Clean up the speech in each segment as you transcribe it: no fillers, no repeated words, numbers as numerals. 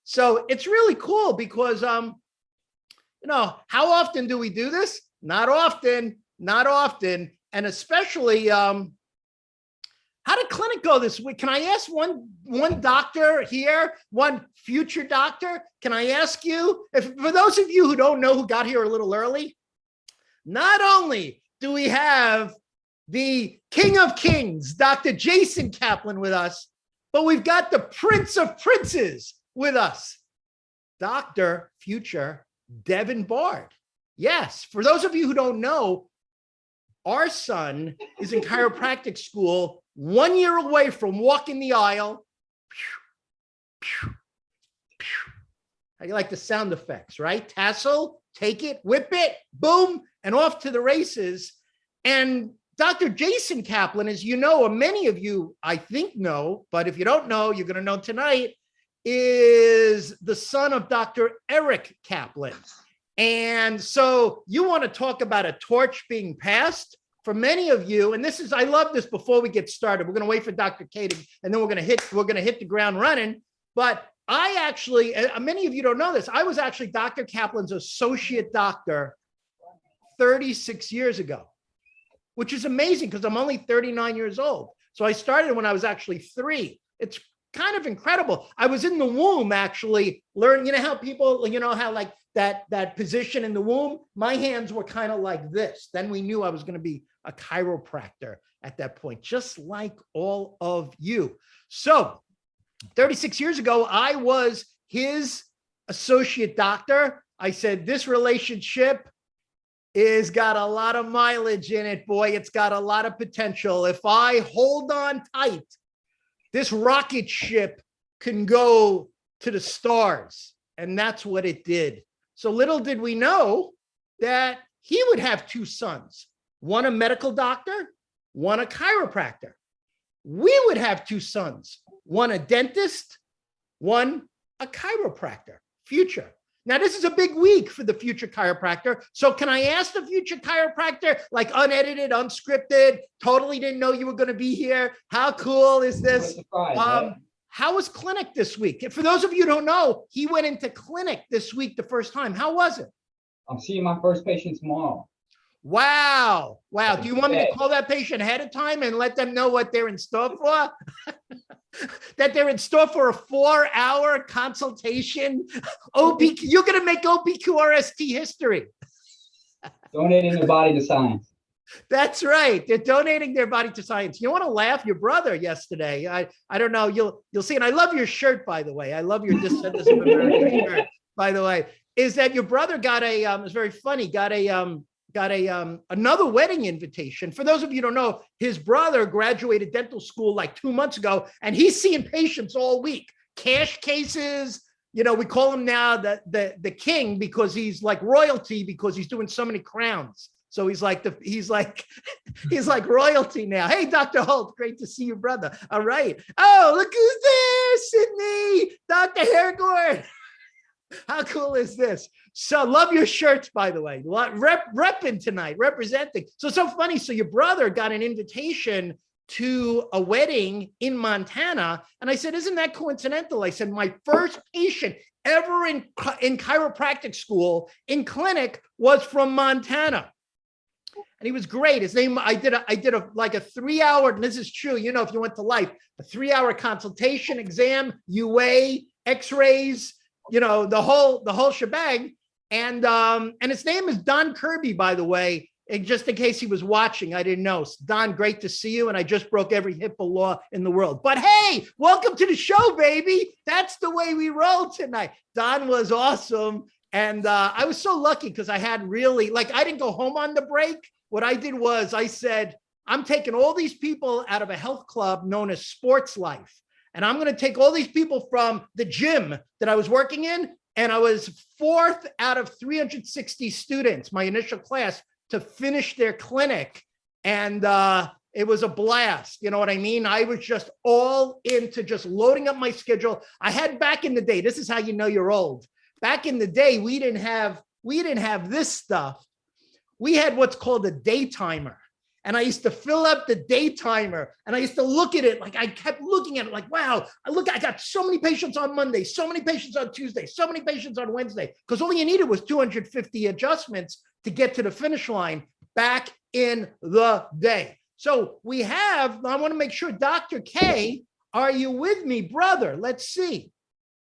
So it's really cool because, how often do we do this? Not often, not often. And especially, how did clinic go this week? Can I ask one doctor here, one future doctor? Can I ask you, for those of you who don't know, who got here a little early, not only do we have the King of Kings, Dr. Jason Kaplan with us, but we've got the Prince of Princes with us, Dr. Future Devin Bard. Yes, for those of you who don't know, our son is in chiropractic school, 1 year away from walking the aisle. How you like the sound effects, right? Tassel, take it, whip it, boom, and off to the races. And Dr. Jason Kaplan, as you know, or many of you, I think, know, but if you don't know, you're going to know tonight, is the son of Dr. Eric Kaplan. And so you want to talk about a torch being passed for many of you. And this is, I love this before we get started. We're going to wait for Dr. Kading, and then we're going to hit the ground running. But I actually, many of you don't know this, I was actually Dr. Kaplan's associate doctor 36 years ago, which is amazing because I'm only 39 years old. So I started when I was actually 3. It's kind of incredible. I was in the womb actually learning, you know how people, how like that position in the womb, my hands were kind of like this. Then we knew I was going to be a chiropractor at that point, just like all of you. So 36 years ago, I was his associate doctor. I said, this relationship is got a lot of mileage in it, boy. It's got a lot of potential. If I hold on tight, this rocket ship can go to the stars. And that's what it did. So little did we know that he would have 2 sons, one a medical doctor, one a chiropractor. We would have 2 sons, one a dentist, one a chiropractor, future. Now, this is a big week for the future chiropractor. So can I ask the future chiropractor, like unedited, unscripted, totally didn't know you were going to be here? How cool is this? How was clinic this week? For those of you who don't know, he went into clinic this week the first time. How was it? I'm seeing my first patient tomorrow. Wow. Wow. Do you want me to call that patient ahead of time and let them know what they're in store for? That they're in store for a 4-hour consultation? You're going to make OPQRST history. Donating their body to science. That's right. They're donating their body to science. You want to laugh? Your brother yesterday, I don't know, you'll see. And I love your shirt, by the way. I love your Descendants of America shirt, by the way. Is that your brother got it's very funny, got another wedding invitation. For those of you who don't know, his brother graduated dental school like 2 months ago, and he's seeing patients all week. Cash cases, we call him now the king because he's like royalty because he's doing so many crowns. So he's like royalty now. Hey, Dr. Holt, great to see you, brother. All right. Oh, look who's there, Sydney, Dr. Hergord. How cool is this? So love your shirts, by the way. Repping tonight, representing. So funny. So your brother got an invitation to a wedding in Montana. And I said, isn't that coincidental? I said, my first patient ever in chiropractic school in clinic was from Montana. And he was great. His name, I did like a 3-hour, and this is true, if you went to life, a 3-hour consultation, exam, UA, x-rays, the whole shebang. And his name is Don Kirby, by the way, and just in case he was watching, I didn't know. Don, great to see you. And I just broke every HIPAA law in the world. But hey, welcome to the show, baby. That's the way we roll tonight. Don was awesome. And I was so lucky because I had really, I didn't go home on the break. What I did was I said, I'm taking all these people out of a health club known as Sports Life. And I'm going to take all these people from the gym that I was working in. And I was 4th out of 360 students, my initial class, to finish their clinic. And it was a blast. You know what I mean? I was just all into just loading up my schedule. I had back in the day, this is how you know you're old. Back in the day, we didn't have this stuff. We had what's called a day timer. And I used to fill up the day timer, and I used to look at it like I kept looking at it like, wow, I got so many patients on Monday, so many patients on Tuesday, so many patients on Wednesday, because all you needed was 250 adjustments to get to the finish line back in the day. So I want to make sure, Dr. K, are you with me, brother? Let's see.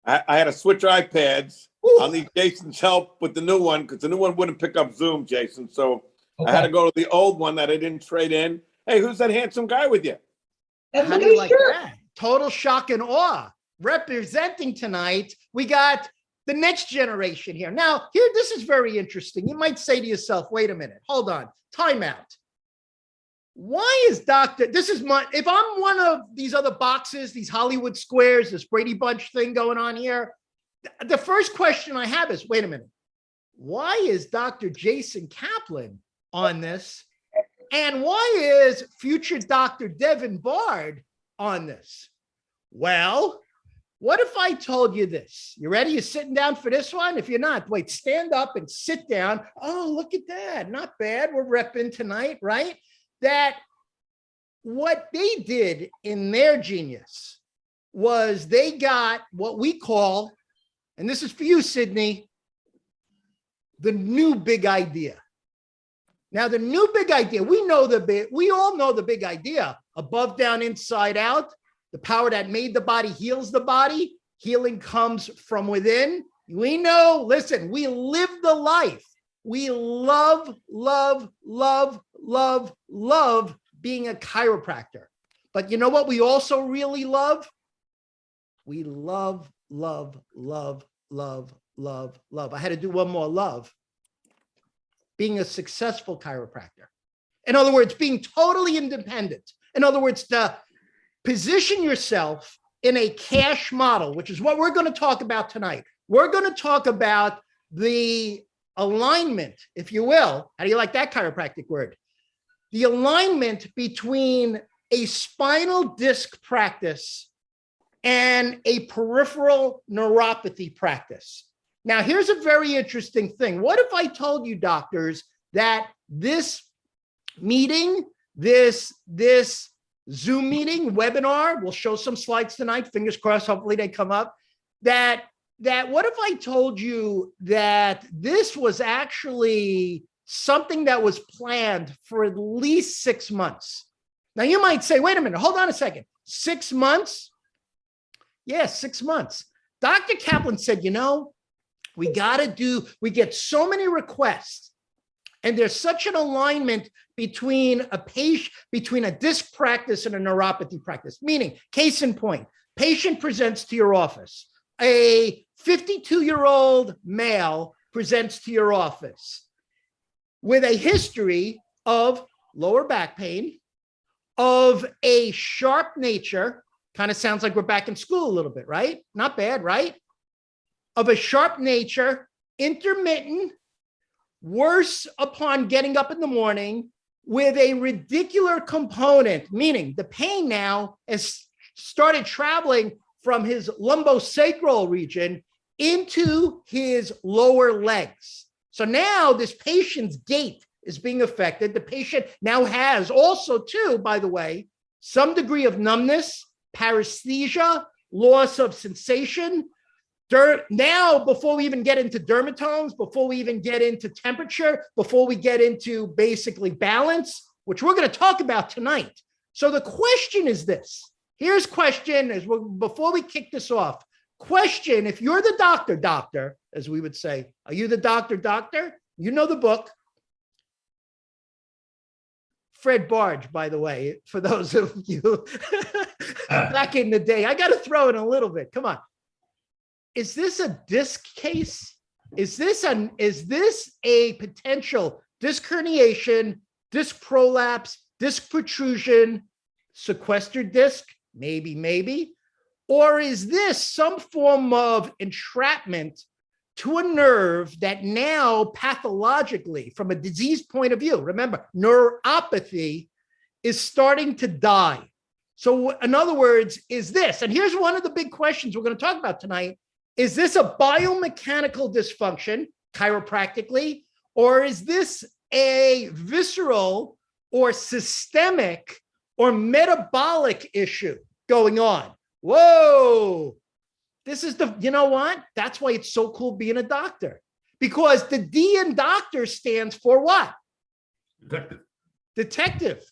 I had to switch iPads. Ooh. I'll need Jason's help with the new one because the new one wouldn't pick up Zoom, Jason. So Okay. I had to go to the old one that I didn't trade in. Hey, who's that handsome guy with you? And How look do at you his like shirt. that? Total shock and awe. Representing tonight, we got the next generation here. Now, this is very interesting. You might say to yourself, wait a minute, hold on, time out. Why is if I'm one of these other boxes, these Hollywood squares, this Brady Bunch thing going on here, the first question I have is, wait a minute, why is Dr. Jason Kaplan on this? And why is future Dr. Devin Bard on this? Well, what if I told you this? You ready? You sitting down for this one? If you're not, wait, stand up and sit down. Oh, look at that. Not bad. We're repping tonight, right? That what they did in their genius was they got what we call, and this is for you, Sydney, the new big idea. Now, the new big idea, we all know the big idea: above, down, inside out. The power that made the body heals the body. Healing comes from within. We know, listen, we live the life. We love, love, love, love, love being a chiropractor. But you know what we also really love? We love, love, love, love, love, love. I had to do one more: love. Being a successful chiropractor. In other words, being totally independent. In other words, to position yourself in a cash model, which is what we're going to talk about tonight. We're going to talk about the alignment, if you will. How do you like that chiropractic word? The alignment between a spinal disc practice and a peripheral neuropathy practice. Now, here's a very interesting thing. What if I told you, doctors, that this meeting, this Zoom meeting, webinar, we'll show some slides tonight, fingers crossed, hopefully they come up, that what if I told you that this was actually something that was planned for at least 6 months? Now, you might say, wait a minute, hold on a second. 6 months? Yes, 6 months. Dr. Kaplan said, we get so many requests, and there's such an alignment between a disc practice and a neuropathy practice. Meaning, case in point, patient presents to your office. A 52-year-old male presents to your office with a history of lower back pain, of a sharp nature. Kind of sounds like we're back in school a little bit, right? Not bad, right? Of a sharp nature, intermittent, worse upon getting up in the morning, with a radicular component, meaning the pain now has started traveling from his lumbosacral region into his lower legs. So now this patient's gait is being affected. The patient now has also, too, by the way, some degree of numbness, paresthesia, loss of sensation. Now, before we even get into dermatomes, before we even get into temperature, before we get into basically balance, which we're going to talk about tonight. So the question is this. Here's question, before we kick this off. Question, if you're the doctor, as we would say, are you the doctor? You know the book. Fred Barge, by the way, for those of you back in the day. I got to throw in a little bit. Come on. Is this a disc case? Is this a potential disc herniation, disc prolapse, disc protrusion, sequestered disc? Maybe. Or is this some form of entrapment to a nerve that now pathologically, from a disease point of view, remember, neuropathy is starting to die. So in other words, is this, and here's one of the big questions we're going to talk about tonight, is this a biomechanical dysfunction chiropractically, or is this a visceral or systemic or metabolic issue going on. Whoa. This is you know what? That's why it's so cool being a doctor, because the D in doctor stands for what? Detective. Detective.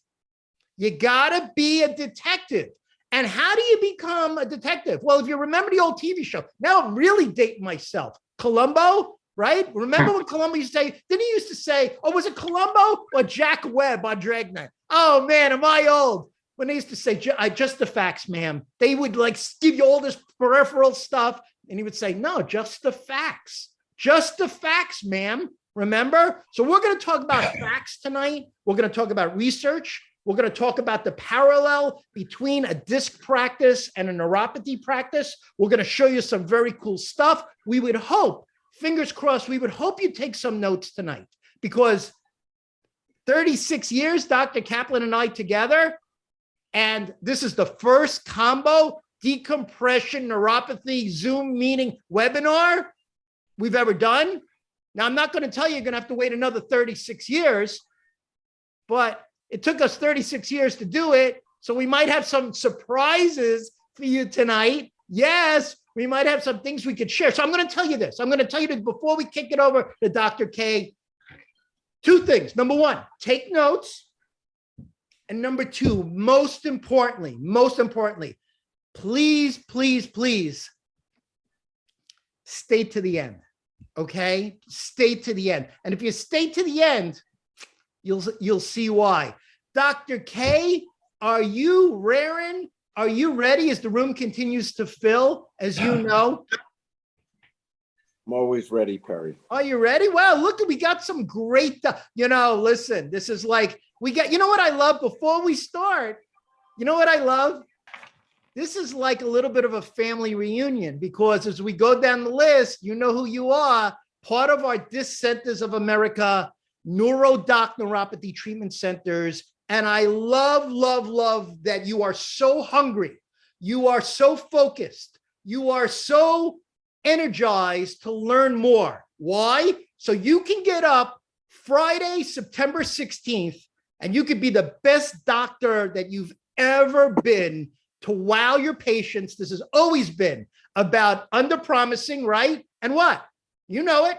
You gotta be a detective. And how do you become a detective? Well, if you remember the old TV show, now I'm really dating myself. Columbo, right? Remember when Columbo used to say, didn't he used to say, oh, was it Columbo or Jack Webb on Dragnet? Oh man, am I old? When they used to say, just the facts, ma'am. They would like give you all this peripheral stuff. And he would say, no, just the facts. Just the facts, ma'am. Remember? So we're going to talk about facts tonight. We're going to talk about research. We're going to talk about the parallel between a disc practice and a neuropathy practice. We're going to show you some very cool stuff. We would hope, fingers crossed, we would hope you take some notes tonight, because 36 years, Dr. Kaplan and I together, and this is the first combo decompression neuropathy Zoom meeting webinar we've ever done. Now, I'm not going to tell you you're going to have to wait another 36 years, but it took us 36 years to do it. So we might have some surprises for you tonight. Yes, we might have some things we could share. So I'm going to tell you this. I'm going to tell you this before we kick it over to Dr. K. Two things. Number one, take notes. And number two, most importantly, please, please, please stay to the end. Okay? Stay to the end. And if you stay to the end, you'll see why. Dr. K, are you raring? Are you ready as the room continues to fill, as you know? I'm always ready, Perry. Are you ready? Well, look, we got some great, listen, this is like, you know what I love before we start? You know what I love? This is like a little bit of a family reunion, because as we go down the list, you know who you are, part of our Disc Centers of America, NeuroDoc Neuropathy Treatment Centers. And I love, love, love that you are so hungry. You are so focused. You are so energized to learn more. Why? So you can get up Friday, September 16th, and you could be the best doctor that you've ever been to wow your patients. This has always been about under-promising, right? And what? You know it.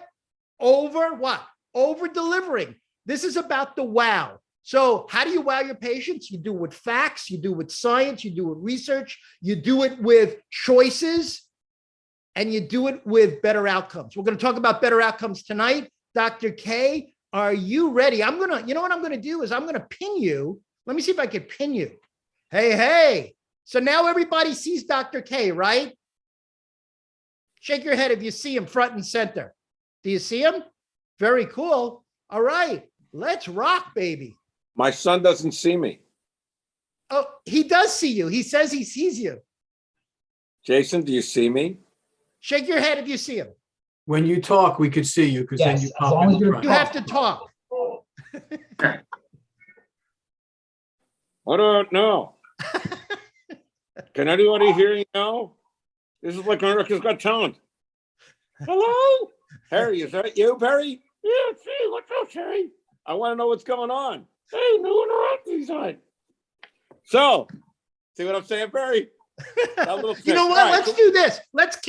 Over what? Over delivering. This is about the wow. So how do you wow your patients? You do it with facts, you do it with science, you do it with research, you do it with choices, and you do it with better outcomes. We're going to talk about better outcomes tonight. Dr. K, are you ready? You know what I'm going to do is I'm going to pin you. Let me see if I can pin you. Hey. So now everybody sees Dr. K, right? Shake your head if you see him front and center. Do you see him? Very cool. All right, let's rock, baby. My son doesn't see me. Oh, he does see you. He says he sees you. Jason, do you see me? Shake your head if you see him. When you talk, we could see you, because then Yes, you as pop long in as the you're front. You have to talk. I don't know. Can anybody hear you now? This is like America's Got Talent. Hello? Harry, is that you, Perry? Yeah, it's me. What's up, Harry? I want to know what's going on. Hey, new neuropathy side. So, see what I'm saying, Perry? You know what? Let's do this.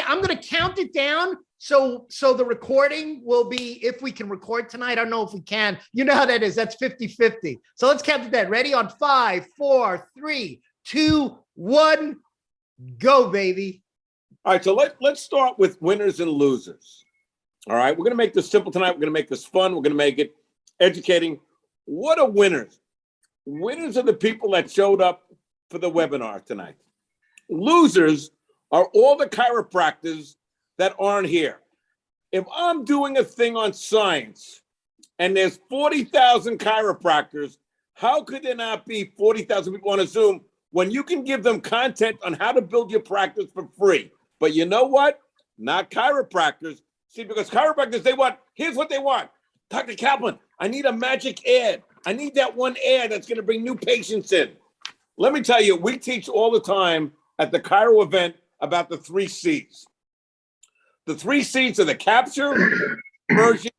I'm going to count it down. So the recording will be, if we can record tonight. I don't know if we can. You know how that is. That's 50-50. So let's count it down. Ready? On 5, 4, 3, 2, 1, go, baby. All right, so let's start with winners and losers. All right, we're going to make this simple tonight. We're going to make this fun. We're going to make it educating. What are winners? Winners are the people that showed up for the webinar tonight. Losers are all the chiropractors that aren't here. If I'm doing a thing on science and there's 40,000 chiropractors, how could there not be 40,000 people on a Zoom when you can give them content on how to build your practice for free? But you know what? Not chiropractors. See, because chiropractors, here's what they want. Dr. Kaplan, I need a magic ad. I need that one ad that's going to bring new patients in. Let me tell you, we teach all the time at the Chiro event about the 3 C's. The 3 C's are the capture, conversion,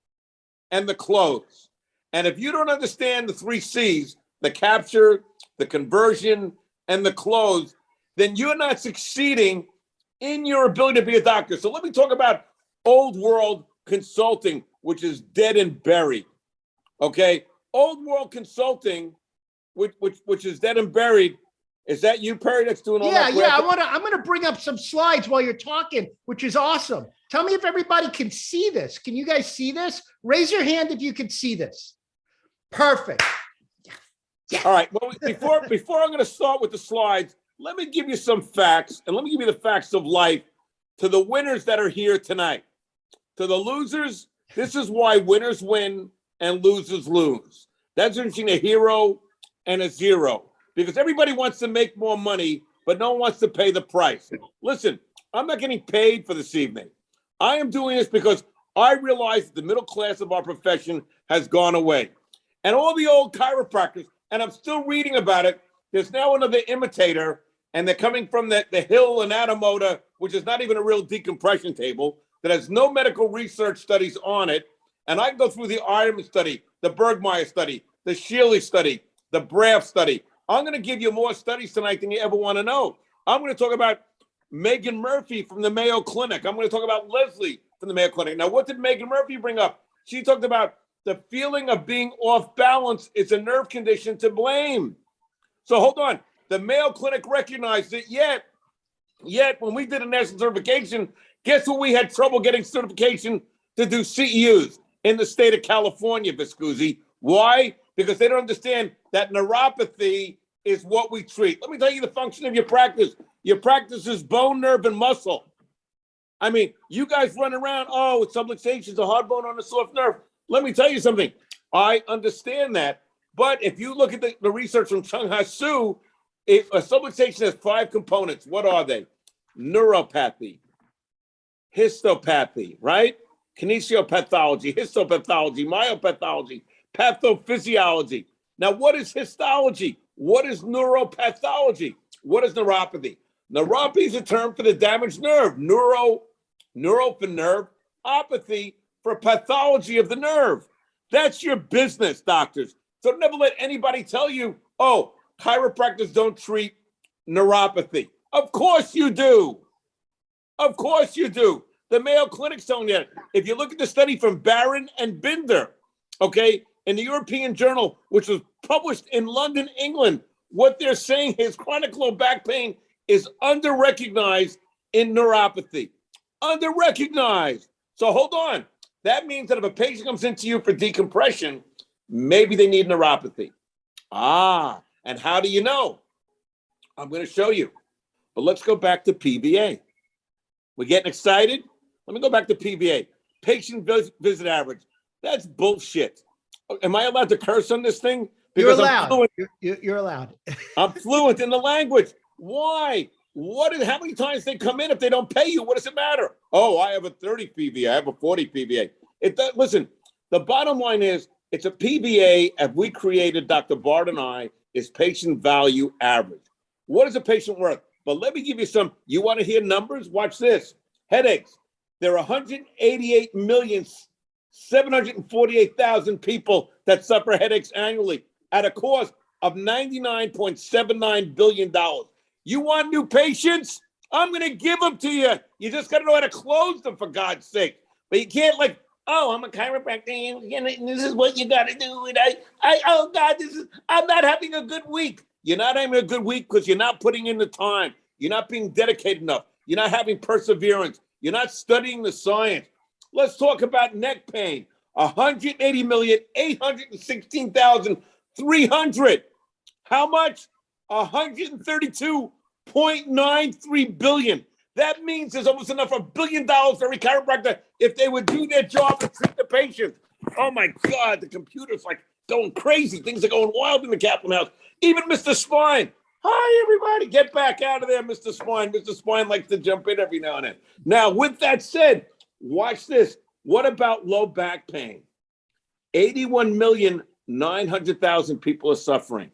and the close. And if you don't understand the 3 C's, the capture, the conversion, and the close, then you're not succeeding in your ability to be a doctor. So let me talk about old world consulting, which is dead and buried. Okay, old world consulting, which is dead and buried. Is that you, Perry, that's doing all that? Yeah. I'm gonna bring up some slides while you're talking, which is awesome. Tell me if everybody can see this. Can you guys see this? Raise your hand if you can see this. Perfect. Yeah. All right. Well, before I'm going to start with the slides, let me give you some facts, and let me give you the facts of life to the winners that are here tonight. To the losers, this is why winners win and losers lose. That's between a hero and a zero, because everybody wants to make more money, but no one wants to pay the price. Listen, I'm not getting paid for this evening. I am doing this because I realize that the middle class of our profession has gone away. And all the old chiropractors, and I'm still reading about it, there's now another imitator, and they're coming from the Hill and Adamoda, which is not even a real decompression table, that has no medical research studies on it. And I can go through the Ironman study, the Bergmeyer study, the Shealy study, the Braff study. I'm going to give you more studies tonight than you ever want to know. I'm going to talk about Megan Murphy from the Mayo Clinic. I'm going to talk about Leslie from the Mayo Clinic. Now, what did Megan Murphy bring up? She talked about the feeling of being off balance is a nerve condition to blame. So hold on. The Mayo Clinic recognized it, yet when we did a national certification, guess what? We had trouble getting certification to do CEUs in the state of California, Viscusi. Why? Because they don't understand that neuropathy is what we treat. Let me tell you the function of your practice. Your practice is bone, nerve, and muscle. I mean, you guys run around, oh, it's subluxation, it's a hard bone on a soft nerve. Let me tell you something. I understand that. But if you look at the research from Chung Ha Su, if a subluxation has 5 components, what are they? Neuropathy, histopathy, right? Kinesiopathology, histopathology, myopathology, pathophysiology. Now, what is histology? What is neuropathology? What is neuropathy? Neuropathy is a term for the damaged nerve. Neuro for nerve, opathy for pathology of the nerve. That's your business, doctors. So never let anybody tell you, oh, chiropractors don't treat neuropathy. Of course you do. Of course you do. The Mayo Clinic's telling you that. If you look at the study from Barron and Binder, okay, in the European Journal, which was published in London, England, what they're saying is chronic low back pain is under-recognized in neuropathy. Under-recognized. So hold on. That means that if a patient comes into you for decompression, maybe they need neuropathy. And how do you know? I'm going to show you. But let's go back to PVA. We're getting excited? Let me go back to PVA. Patient visit average. That's bullshit. Am I allowed to curse on this thing? Because you're allowed. You're allowed. I'm fluent in the language. Why? How many times they come in if they don't pay you? What does it matter? Oh, I have a 30 PVA. I have a 40 PVA. Listen, the bottom line is it's a PVA, as we created, Dr. Bart and I, is patient value average. What is a patient worth? But let me give you some. You want to hear numbers? Watch this. Headaches. There are 188,748,000 people that suffer headaches annually at a cost of $99.79 billion. You want new patients? I'm going to give them to you. You just got to know how to close them, for God's sake. But you can't oh, I'm a chiropractor, and this is what you got to do. And oh God, I'm not having a good week. You're not having a good week because you're not putting in the time. You're not being dedicated enough. You're not having perseverance. You're not studying the science. Let's talk about neck pain. 180,816,300. How much? 132.93 billion. That means there's almost enough $1 billion for every chiropractor if they would do their job and treat the patient. Oh my God, the computer's going crazy. Things are going wild in the Kaplan house. Even Mr. Spine. Hi, everybody. Get back out of there, Mr. Spine. Mr. Spine likes to jump in every now and then. Now, with that said, watch this. What about low back pain? 81,900,000 people are suffering.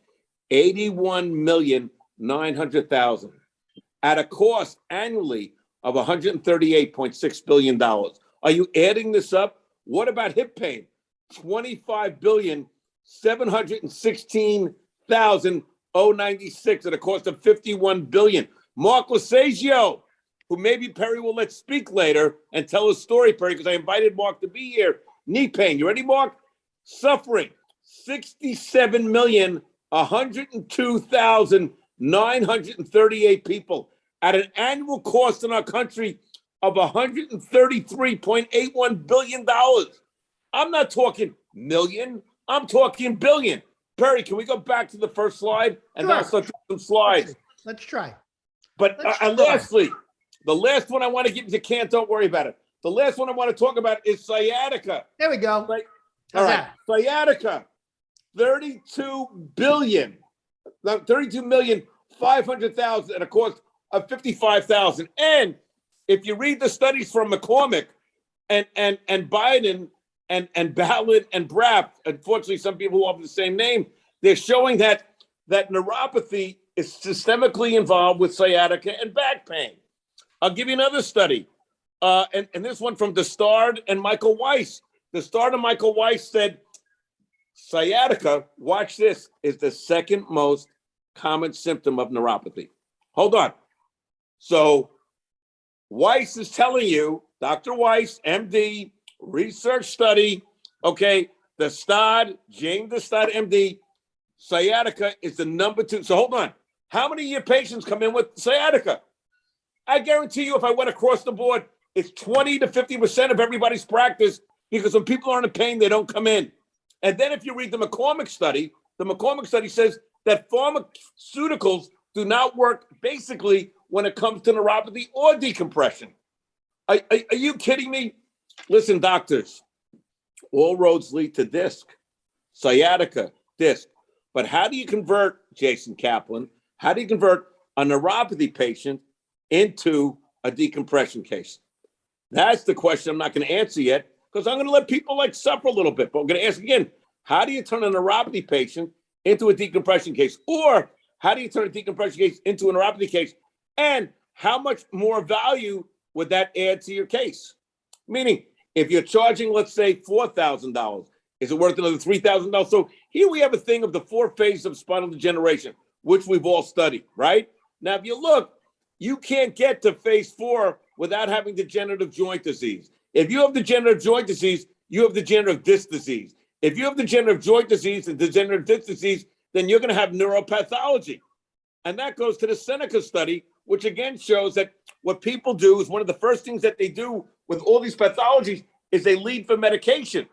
81,900,000 at a cost annually of $138.6 billion. Are you adding this up? What about hip pain? 25,716,000 $6,096 at a cost of $51 billion. Mark Lasagio, who maybe Perry will let speak later and tell his story, Perry, because I invited Mark to be here. Knee pain. You ready, Mark? Suffering. 67,102,938 people at an annual cost in our country of $133.81 billion. I'm not talking million. I'm talking billion. Perry, can we go back to the first slide? And Sure. I'll start some slides. Let's try. But Let's try. lastly, the last one I want to give you, can't, don't worry about it. The last one I want to talk about is sciatica. There we go. Right? How's All right, that? sciatica, 32,500,000 at a cost of 55,000. And if you read the studies from McCormick and Biden and Ballard and Braff, unfortunately, some people who have the same name, they're showing that neuropathy is systemically involved with sciatica and back pain. I'll give you another study. And this one from Destard and Michael Weiss. Destard and Michael Weiss said, sciatica, watch this, is the second most common symptom of neuropathy. Hold on. So Weiss is telling you, Dr. Weiss, MD, research study, okay, Destard, James Destard, MD, sciatica is the number 2. So hold on. How many of your patients come in with sciatica? I guarantee you, if I went across the board, it's 20 to 50% of everybody's practice, because when people are in pain, they don't come in. And then if you read the McCormick study says that pharmaceuticals do not work basically when it comes to neuropathy or decompression. Are you kidding me? Listen, doctors, all roads lead to disc, sciatica, disc. But how do you convert, Jason Kaplan, how do you convert a neuropathy patient into a decompression case? That's the question I'm not going to answer yet, because I'm going to let people suffer a little bit. But I'm going to ask again, how do you turn a neuropathy patient into a decompression case? Or how do you turn a decompression case into a neuropathy case? And how much more value would that add to your case? Meaning, if you're charging, let's say, $4,000, is it worth another $3,000? So here we have a thing of the 4 phases of spinal degeneration, which we've all studied, right? Now, if you look, you can't get to phase 4 without having degenerative joint disease. If you have degenerative joint disease, you have degenerative disc disease. If you have degenerative joint disease and degenerative disc disease, then you're going to have neuropathology. And that goes to the Seneca study, which again shows that what people do is one of the first things that they do with all these pathologies is they lead for medication.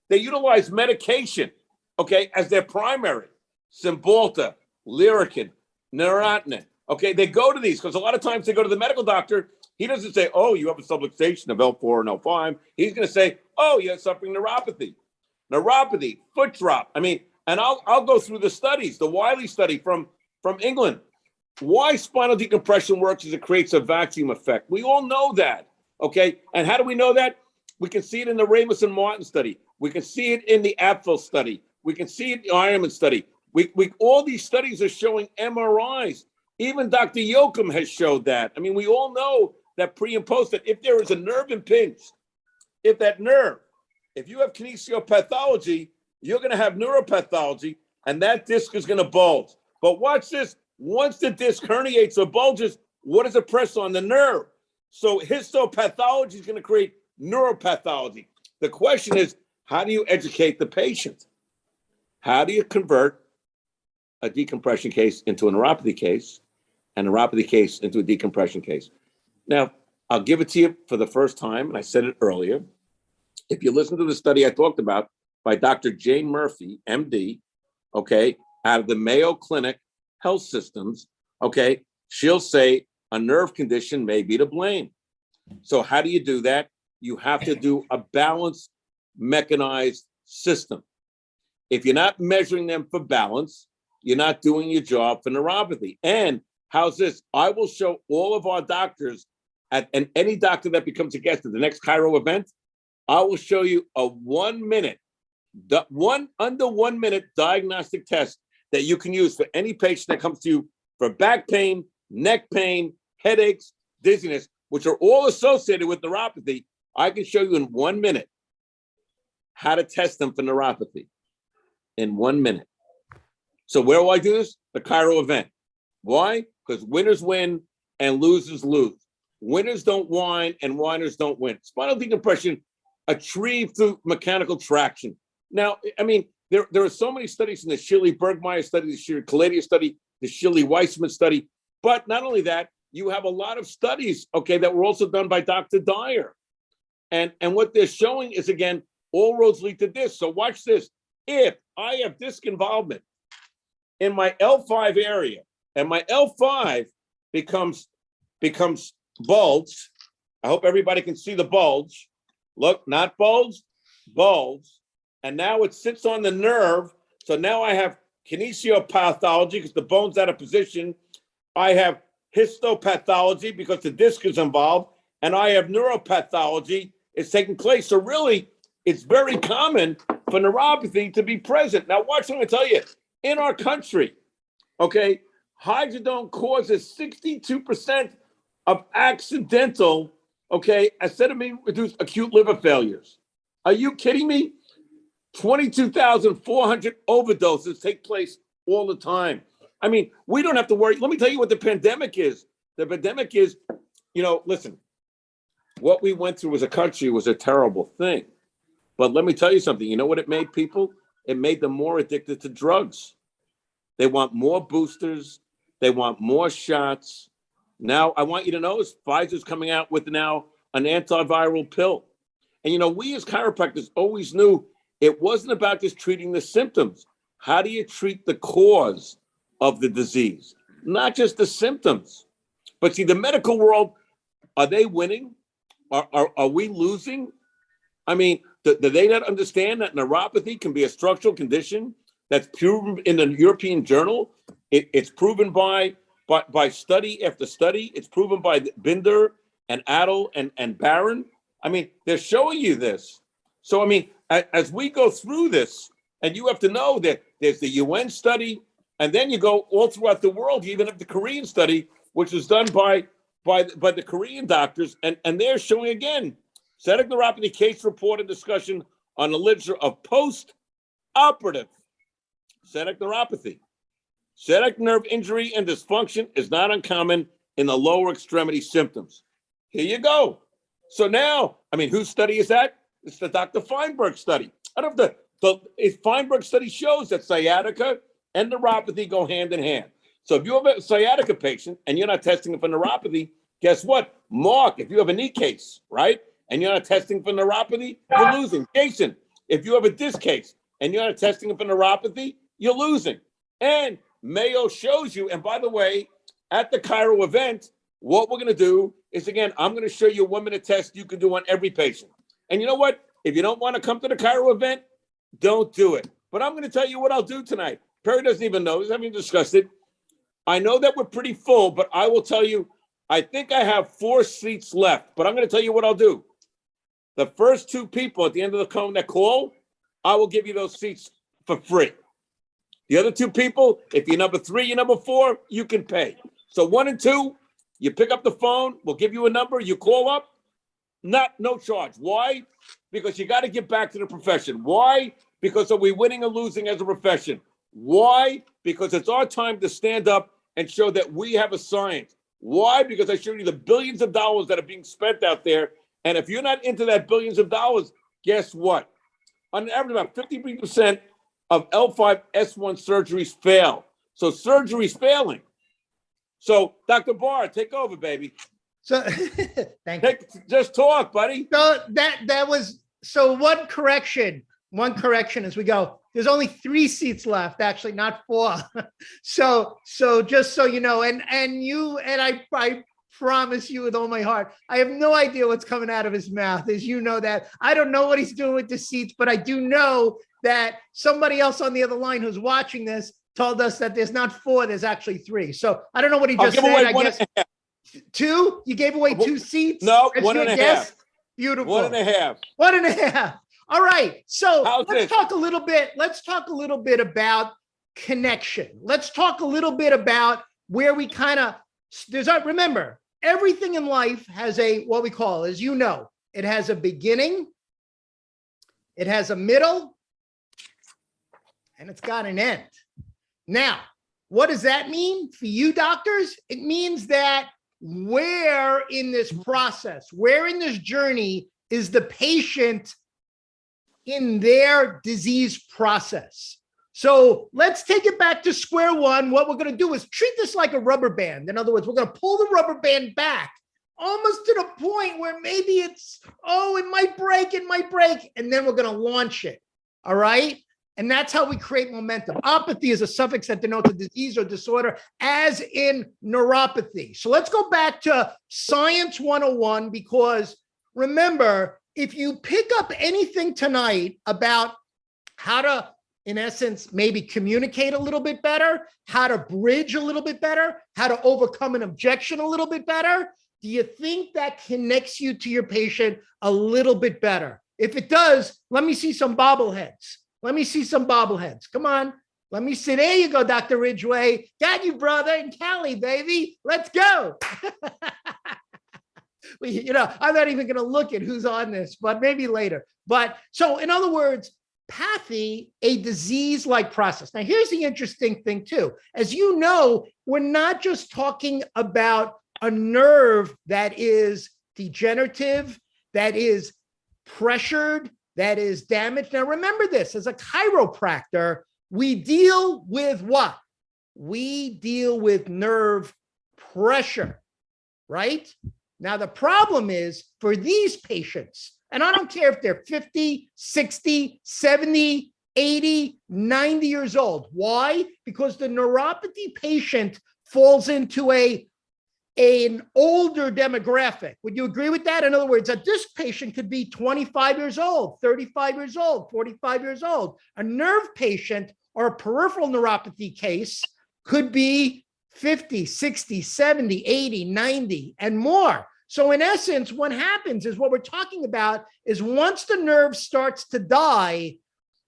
They utilize medication, okay, as their primary. Cymbalta, Lyrican, Neurontin. Okay, they go to these because a lot of times they go to the medical doctor. He doesn't say, oh, you have a subluxation of L4 and L5. He's going to say, oh, you're suffering neuropathy. Neuropathy, foot drop. I mean, and I'll go through the studies, the Wiley study from England. Why spinal decompression works is it creates a vacuum effect. We all know that, okay? And how do we know that? We can see it in the Ramos and Martin study. We can see it in the Apfel study. We can see it in the Ironman study. All these studies are showing MRIs. Even Dr. Yoakum has showed that. I mean, we all know that pre and post that if there is a nerve impinged, if you have kinesiopathology, you're going to have neuropathology, and that disc is going to bulge. But watch this. Once the disc herniates or bulges, what does it press on? The nerve. So histopathology is going to create neuropathology. The question is, how do you educate the patient? How do you convert a decompression case into a neuropathy case and a neuropathy case into a decompression case? Now, I'll give it to you for the first time, and I said it earlier. If you listen to the study I talked about by Dr. Jane Murphy, MD, okay, out of the Mayo Clinic Health Systems, okay, she'll say a nerve condition may be to blame. So how do you do that? You have to do a balanced, mechanized system. If you're not measuring them for balance, you're not doing your job for neuropathy. And how's this? I will show all of our doctors and any doctor that becomes a guest at the next Cairo event, I will show you a 1 minute, under 1 minute diagnostic test that you can use for any patient that comes to you for back pain, neck pain, headaches, dizziness, which are all associated with neuropathy. I can show you in 1 minute how to test them for neuropathy in 1 minute. So where will I do this? The Cairo event. Why? Because winners win and losers lose. Winners don't whine and whiners don't win. Spinal decompression achieved through mechanical traction. Now, I mean, there are so many studies in the Shirley-Bergmeyer study, the Shirley-Kaladia study, the Shirley-Weissman study. But not only that, you have a lot of studies, okay, that were also done by Dr. Dyer. And what they're showing is, again, all roads lead to disc. So watch this. If I have disc involvement in my L5 area and my L5 becomes bulged, I hope everybody can see the bulge. Look, not bulge, bulge. And now it sits on the nerve. So now I have kinesiopathology because the bone's out of position. I have histopathology because the disc is involved. And I have neuropathology. It's taking place. So really, it's very common for neuropathy to be present. Now, watch what I'm going to tell you. In our country, okay, hydrocodone causes 62% of accidental, okay, acetaminophen-reduced acute liver failures. Are you kidding me? 22,400 overdoses take place all the time. I mean, we don't have to worry. Let me tell you what the pandemic is. The pandemic is, listen, what we went through as a country was a terrible thing. But let me tell you something. You know what it made people? It made them more addicted to drugs. They want more boosters. They want more shots. Now, I want you to know, Pfizer's coming out with now an antiviral pill. And, we as chiropractors always knew it wasn't about just treating the symptoms. How do you treat the cause of the disease? Not just the symptoms. But see, the medical world, are they winning? Are we losing? I mean, do they not understand that neuropathy can be a structural condition that's proven in the European Journal? It's proven by study after study. It's proven by Binder and Adel and Barron. I mean, they're showing you this. So, I mean, as we go through this, and you have to know that there's the UN study, and then you go all throughout the world. You even have the Korean study, which was done by the Korean doctors, and they're showing again, sciatic neuropathy case report and discussion on the literature of post-operative sciatic neuropathy. Sciatic nerve injury and dysfunction is not uncommon in the lower extremity symptoms. Here you go. So now, I mean, whose study is that? It's the Dr. Feinberg study. I don't know if the Feinberg study shows that sciatica and neuropathy go hand in hand. So if you have a sciatica patient and you're not testing for neuropathy, guess what? Mark, if you have a knee case, right, and you're not testing for neuropathy, you're losing. Jason, if you have a disc case and you're not testing for neuropathy, you're losing. And Mayo shows you, and by the way, at the Cairo event, what we're going to do is, again, I'm going to show you a 1-minute test you can do on every patient. And you know what? If you don't want to come to the Cairo event, don't do it. But I'm going to tell you what I'll do tonight. Perry doesn't even know. We haven't discussed it. I know that we're pretty full, but I will tell you, I think I have 4 seats left. But I'm going to tell you what I'll do. The first 2 people at the end of the cone that call, I will give you those seats for free. The other 2 people, if you're number 3, you're number 4, you can pay. So 1 and 2, you pick up the phone, we'll give you a number, you call up, no charge. Why? Because you got to get back to the profession. Why? Because are we winning or losing as a profession? Why? Because it's our time to stand up and show that we have a science. Why? Because I showed you the billions of dollars that are being spent out there. And if you're not into that billions of dollars, guess what? On average, about 53% of L5 S1 surgeries fail. So surgery's failing. So Dr. Barr, take over, baby. So thank you. Just talk, buddy. So that was, so one correction as we go. There's only 3 seats left, actually, not 4. So just so you know, and I promise you with all my heart, I have no idea what's coming out of his mouth, as you know that. I don't know what he's doing with the seats, but I do know that somebody else on the other line who's watching this told us that there's not 4, there's actually 3. So I don't know what he just said. I guess 2? You gave away 2 seats? No, 1.5. Beautiful. 1.5. 1.5. All right. So let's this? talk a little bit about connection. Let's talk a little bit about where we kind of, remember, everything in life has what we call, as you know, it has a beginning, it has a middle, and it's got an end. Now, what does that mean for you doctors? It means that where in this process, where in this journey is the patient in their disease process? So let's take it back to square one. What we're going to do is treat this like a rubber band. In other words, we're going to pull the rubber band back almost to the point where maybe it's, oh, it might break, and then we're going to launch it. All right. And that's how we create momentum. Opathy is a suffix that denotes a disease or disorder, as in neuropathy. So let's go back to Science 101, because remember, if you pick up anything tonight about how to, in essence, maybe communicate a little bit better, how to bridge a little bit better, how to overcome an objection a little bit better, do you think that connects you to your patient a little bit better? If it does, let me see some bobbleheads. Let me see some bobbleheads. Come on. Let me see. There you go, Dr. Ridgway. Got you, brother. And Callie, baby. Let's go. I'm not even going to look at who's on this, but maybe later. But so in other words, pathy, a disease-like process. Now, here's the interesting thing too. As you know, we're not just talking about a nerve that is degenerative, that is pressured, that is damaged. Now, remember this, as a chiropractor, we deal with what? We deal with nerve pressure, right? Now, the problem is for these patients, and I don't care if they're 50, 60, 70, 80, 90 years old. Why? Because the neuropathy patient falls into an older demographic. Would you agree with that? In other words, a disc patient could be 25 years old, 35 years old, 45 years old. A nerve patient or a peripheral neuropathy case could be 50, 60, 70, 80, 90, and more. So in essence, what happens is what we're talking about is once the nerve starts to die,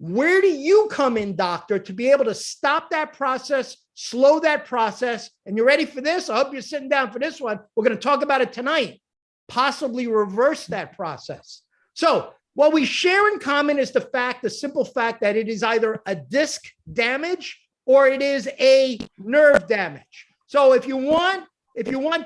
where do you come in, doctor, to be able to stop that process, slow that process? And you're ready for this? I hope you're sitting down for this one. We're going to talk about it tonight, possibly reverse that process. So what we share in common is the simple fact that it is either a disc damage or it is a nerve damage. So if you want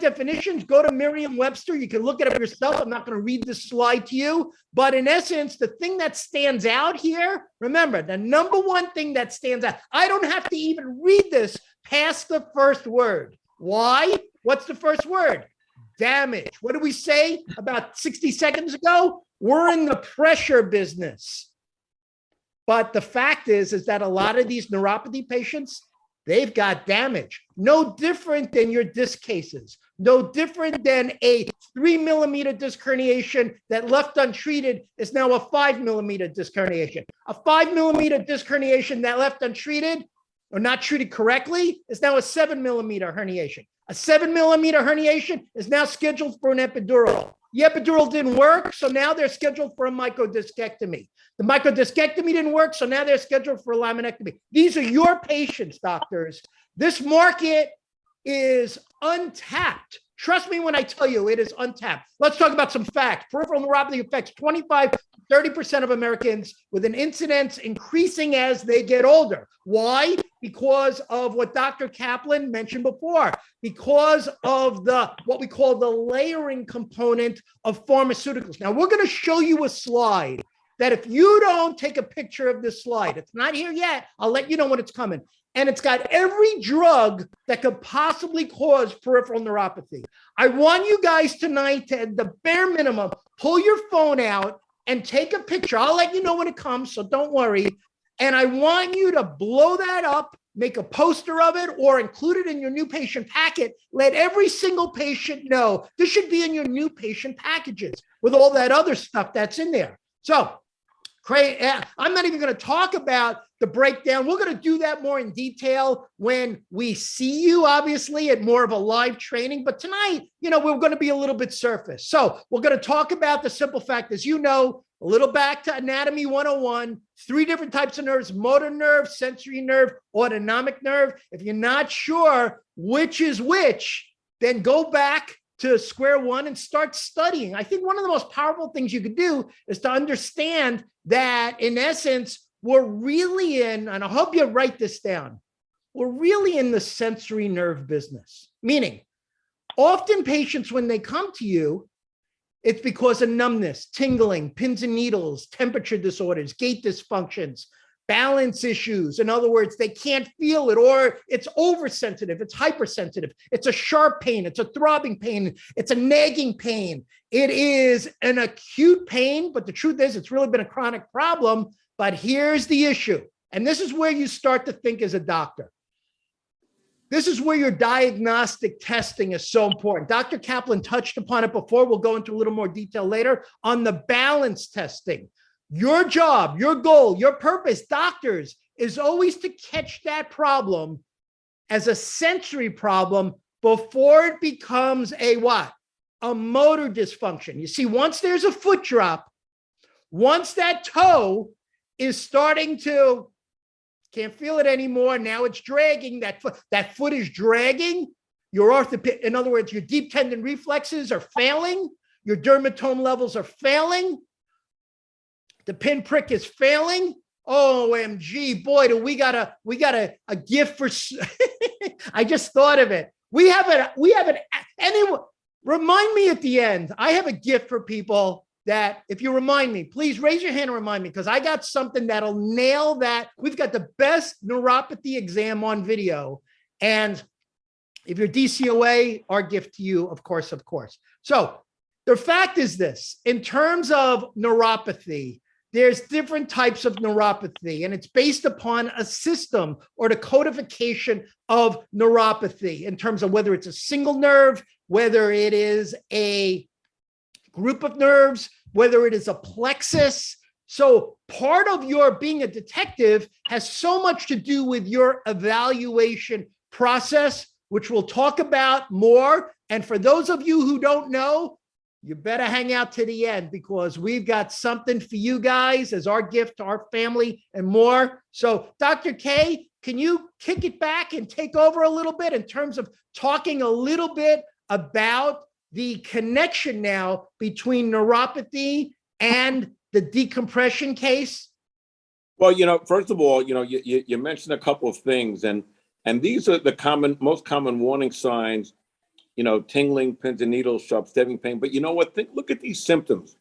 definitions, go to Merriam-Webster. You can look it up yourself. I'm not going to read this slide to you. But in essence, the thing that stands out here, remember, the number one thing that stands out, I don't have to even read this past the first word. Why? What's the first word? Damage. What did we say about 60 seconds ago? We're in the pressure business. But the fact is that a lot of these neuropathy patients, they've got damage. No different than your disc cases. No different than a 3 millimeter disc herniation that left untreated is now a 5 millimeter disc herniation. A 5 millimeter disc herniation that left untreated or not treated correctly is now a 7 millimeter herniation. A 7 millimeter herniation is now scheduled for an epidural. The epidural didn't work, so now they're scheduled for a microdiscectomy. The microdiscectomy didn't work, so now they're scheduled for a laminectomy. These are your patients, doctors. This market is untapped. Trust me when I tell you it is untapped. Let's talk about some facts. Peripheral neuropathy affects 25 to 30% of Americans, with an incidence increasing as they get older. Why? Because of what Dr. Kaplan mentioned before, because of what we call the layering component of pharmaceuticals. Now, we're going to show you a slide that if you don't take a picture of this slide, it's not here yet, I'll let you know when it's coming. And it's got every drug that could possibly cause peripheral neuropathy. I want you guys tonight to, at the bare minimum, pull your phone out and take a picture. I'll let you know when it comes, so don't worry. And I want you to blow that up, make a poster of it, or include it in your new patient packet. Let every single patient know. This should be in your new patient packages with all that other stuff that's in there. So, I'm not even going to talk about the breakdown. We're going to do that more in detail when we see you, obviously, at more of a live training. But tonight, we're going to be a little bit surface. So we're going to talk about the simple fact, as you know, a little back to Anatomy 101, 3 different types of nerves: motor nerve, sensory nerve, autonomic nerve. If you're not sure which is which, then go back to square one and start studying. I think one of the most powerful things you could do is to understand that, in essence, we're really in, and I hope you write this down, we're really in the sensory nerve business, meaning often patients, when they come to you, it's because of numbness, tingling, pins and needles, temperature disorders, gait dysfunctions, balance issues. In other words, they can't feel it, or it's oversensitive, it's hypersensitive, it's a sharp pain, it's a throbbing pain, it's a nagging pain. It is an acute pain, but the truth is it's really been a chronic problem. But here's the issue, and this is where you start to think as a doctor. This is where your diagnostic testing is so important. Dr. Kaplan touched upon it before. We'll go into a little more detail later on the balance testing. Your job, your goal, your purpose, doctors, is always to catch that problem as a sensory problem before it becomes a what? A motor dysfunction. You see, once there's a foot drop, once that toe is starting to can't feel it anymore. Now it's dragging. That foot is dragging. Your orthopedic, in other words, your deep tendon reflexes are failing. Your dermatome levels are failing. The pinprick is failing. OMG, boy, do we got a gift for. I just thought of it. We have an. Anyone remind me at the end. I have a gift for people. That if you remind me, please raise your hand and remind me, because I got something that'll nail that. We've got the best neuropathy exam on video. And if you're DCOA, our gift to you, of course. So the fact is this, in terms of neuropathy, there's different types of neuropathy, and it's based upon a system or the codification of neuropathy in terms of whether it's a single nerve, whether it is a group of nerves, whether it is a plexus. So part of your being a detective has so much to do with your evaluation process, which we'll talk about more. And for those of you who don't know, you better hang out to the end, because we've got something for you guys as our gift to our family and more. So Dr. K, can you kick it back and take over a little bit in terms of talking a little bit about the connection now between neuropathy and the decompression case? Well, first of all, you mentioned a couple of things, and these are the most common warning signs, tingling, pins and needles, sharp stabbing pain. But you know what? Look at these symptoms.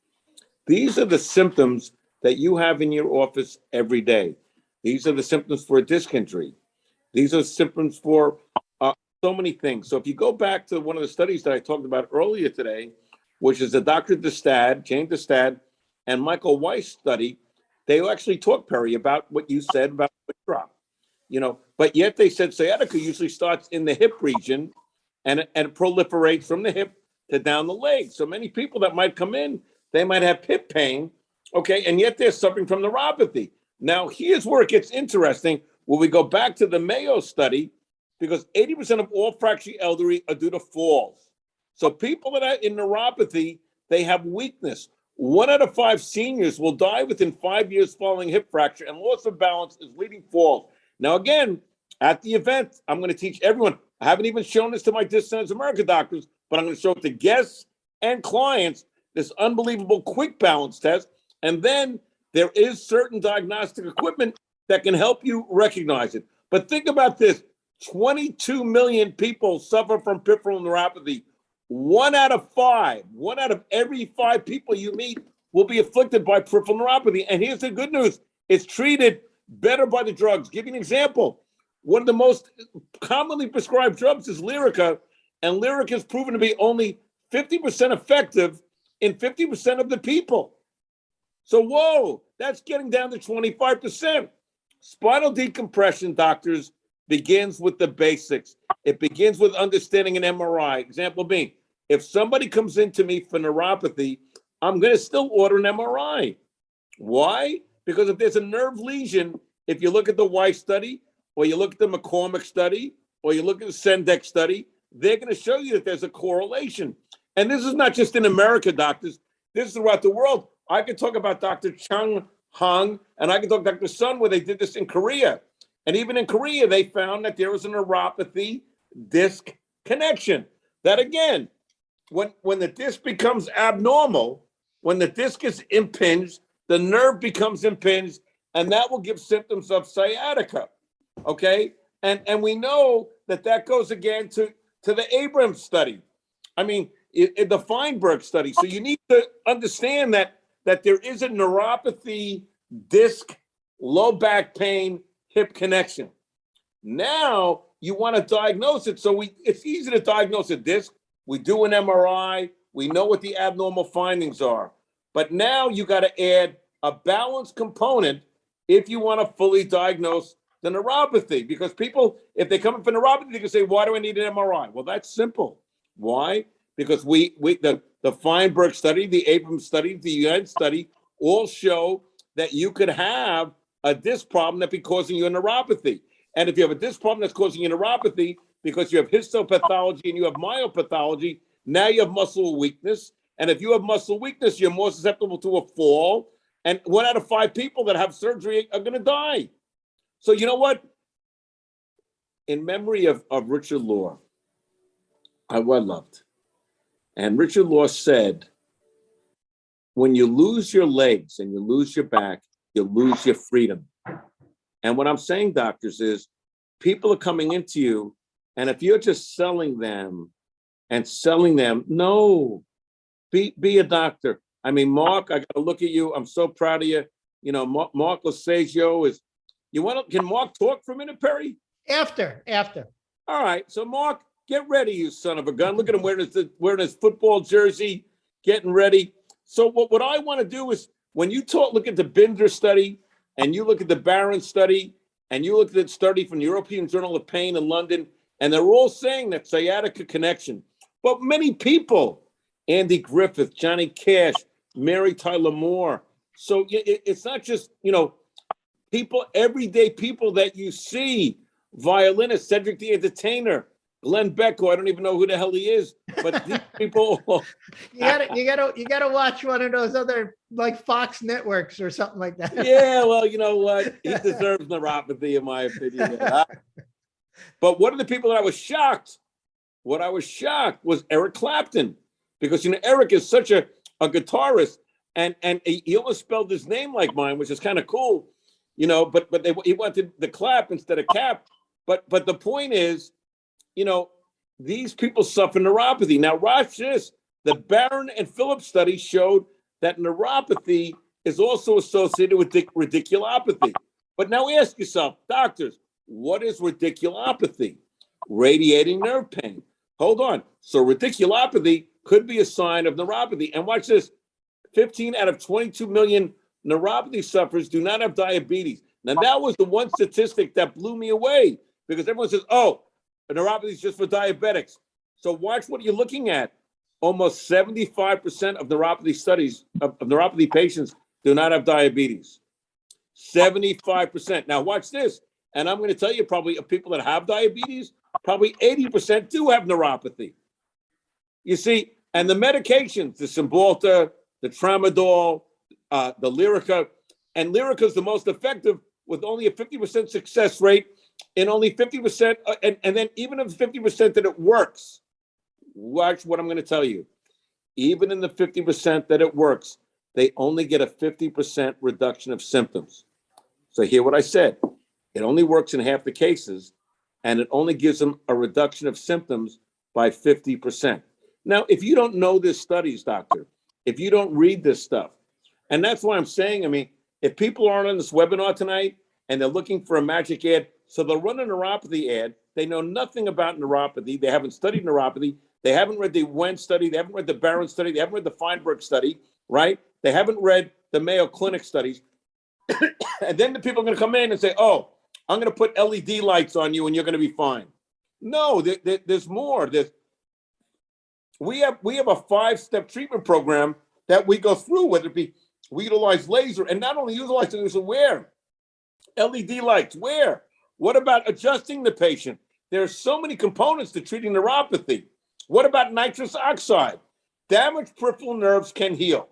These are the symptoms that you have in your office every day. These are the symptoms for a disc injury. These are symptoms for so many things. So if you go back to one of the studies that I talked about earlier today, which is the Dr. James Destad, and Michael Weiss study, they actually talk, Perry, about what you said about foot drop. But yet they said sciatica usually starts in the hip region and it proliferates from the hip to down the leg. So many people that might come in, they might have hip pain, okay, and yet they're suffering from neuropathy. Now, here's where it gets interesting. When we go back to the Mayo study, because 80% of all fracture elderly are due to falls. So people that are in neuropathy, they have weakness. 1 out of 5 seniors will die within 5 years following hip fracture, and loss of balance is leading falls. Now, again, at the event, I'm going to teach everyone. I haven't even shown this to my Disc Centers America doctors, but I'm going to show it to guests and clients, this unbelievable quick balance test. And then there is certain diagnostic equipment that can help you recognize it. But think about this. 22 million people suffer from peripheral neuropathy. 1 out of every 5 people you meet will be afflicted by peripheral neuropathy. And here's the good news. It's treated better by the drugs. Give you an example. One of the most commonly prescribed drugs is Lyrica, and Lyrica is proven to be only 50% effective in 50% of the people. So, whoa, that's getting down to 25%. Spinal decompression, doctors, begins with the basics. It begins with understanding an MRI. Example being, if somebody comes into me for neuropathy, I'm going to still order an MRI. Why? Because if there's a nerve lesion, if you look at the Weiss study, or you look at the McCormick study, or you look at the Sendek study, they're going to show you that there's a correlation. And this is not just in America, doctors. This is throughout the world. I could talk about Dr. Chung Hong, and I could talk Dr. Sun, where they did this in Korea. And even in Korea, they found that there was a neuropathy disc connection. That again, when the disc becomes abnormal, when the disc is impinged, the nerve becomes impinged, and that will give symptoms of sciatica. Okay? And we know that that goes again to the Abrams study. I mean, the Feinberg study. So you need to understand that there is a neuropathy, disc, low back pain, hip connection. Now you want to diagnose it. So it's easy to diagnose a disc. We do an MRI. We know what the abnormal findings are. But now you got to add a balanced component if you want to fully diagnose the neuropathy. Because people, if they come in for neuropathy, they can say, why do I need an MRI? Well, that's simple. Why? Because the Feinberg study, the Abrams study, the United study all show that you could have a disc problem that be causing you a neuropathy. And if you have a disc problem that's causing you neuropathy because you have histopathology and you have myopathology, now you have muscle weakness. And if you have muscle weakness, you're more susceptible to a fall. And 1 out of 5 people that have surgery are going to die. So you know what? In memory of Richard Law, I loved. And Richard Law said, when you lose your legs and you lose your back, you lose your freedom. And what I'm saying, doctors, is people are coming into you, and if you're just selling them, no, be a doctor. I mean, Mark, I got to look at you. I'm so proud of you. You know, Mark Lasagio is, can Mark talk for a minute, Perry? After. All right. So Mark, get ready, you son of a gun. Look at him wearing his football jersey, getting ready. So what I want to do is, when you look at the Binder study, and you look at the Barron study, and you look at the study from the European Journal of Pain in London, and they're all saying that sciatica connection. But many people, Andy Griffith, Johnny Cash, Mary Tyler Moore. So it's not just, people, everyday people that you see, violinist, Cedric the Entertainer, Glenn Beck, who I don't even know who the hell he is, but these people. you gotta watch one of those other, like, Fox networks or something like that. Yeah, well, you know what? He deserves neuropathy, in my opinion. But one of the people that I was shocked was Eric Clapton, because Eric is such a guitarist, and he almost spelled his name like mine, which is kind of cool, But he wanted the clap instead of cap. But the point is, these people suffer neuropathy. Now, watch this. The Barron and Phillips study showed that neuropathy is also associated with radiculopathy. But now ask yourself, doctors, what is radiculopathy? Radiating nerve pain. Hold on. So radiculopathy could be a sign of neuropathy. And watch this. 15 out of 22 million neuropathy sufferers do not have diabetes. Now, that was the one statistic that blew me away, because everyone says, oh, neuropathy is just for diabetics. So watch what you're looking at. Almost 75% of neuropathy studies, of neuropathy patients, do not have diabetes. 75%. Now watch this. And I'm going to tell you, probably of people that have diabetes, probably 80% do have neuropathy. You see, and the medications, the Cymbalta, the Tramadol, the Lyrica, and Lyrica is the most effective with only a 50% success rate, and only 50%, and then even of the 50% that it works, watch what I'm going to tell you. Even in the 50% that it works, they only get a 50% reduction of symptoms. So hear what I said. It only works in half the cases, and it only gives them a reduction of symptoms by 50%. Now, if you don't know this studies, doctor, if you don't read this stuff, and that's why I'm saying, I mean, if people aren't on this webinar tonight and they're looking for a magic ad, so they'll run a neuropathy ad. They know nothing about neuropathy. They haven't studied neuropathy. They haven't read the Wen study. They haven't read the Barron study. They haven't read the Feinberg study, right? They haven't read the Mayo Clinic studies. And then the people are going to come in and say, oh, I'm going to put LED lights on you and you're going to be fine. No, there's more. We have a 5-step treatment program that we go through, whether it be we utilize laser, and not only utilize laser, where? LED lights, where? What about adjusting the patient? There's so many components to treating neuropathy. What about nitrous oxide? Damaged peripheral nerves can heal.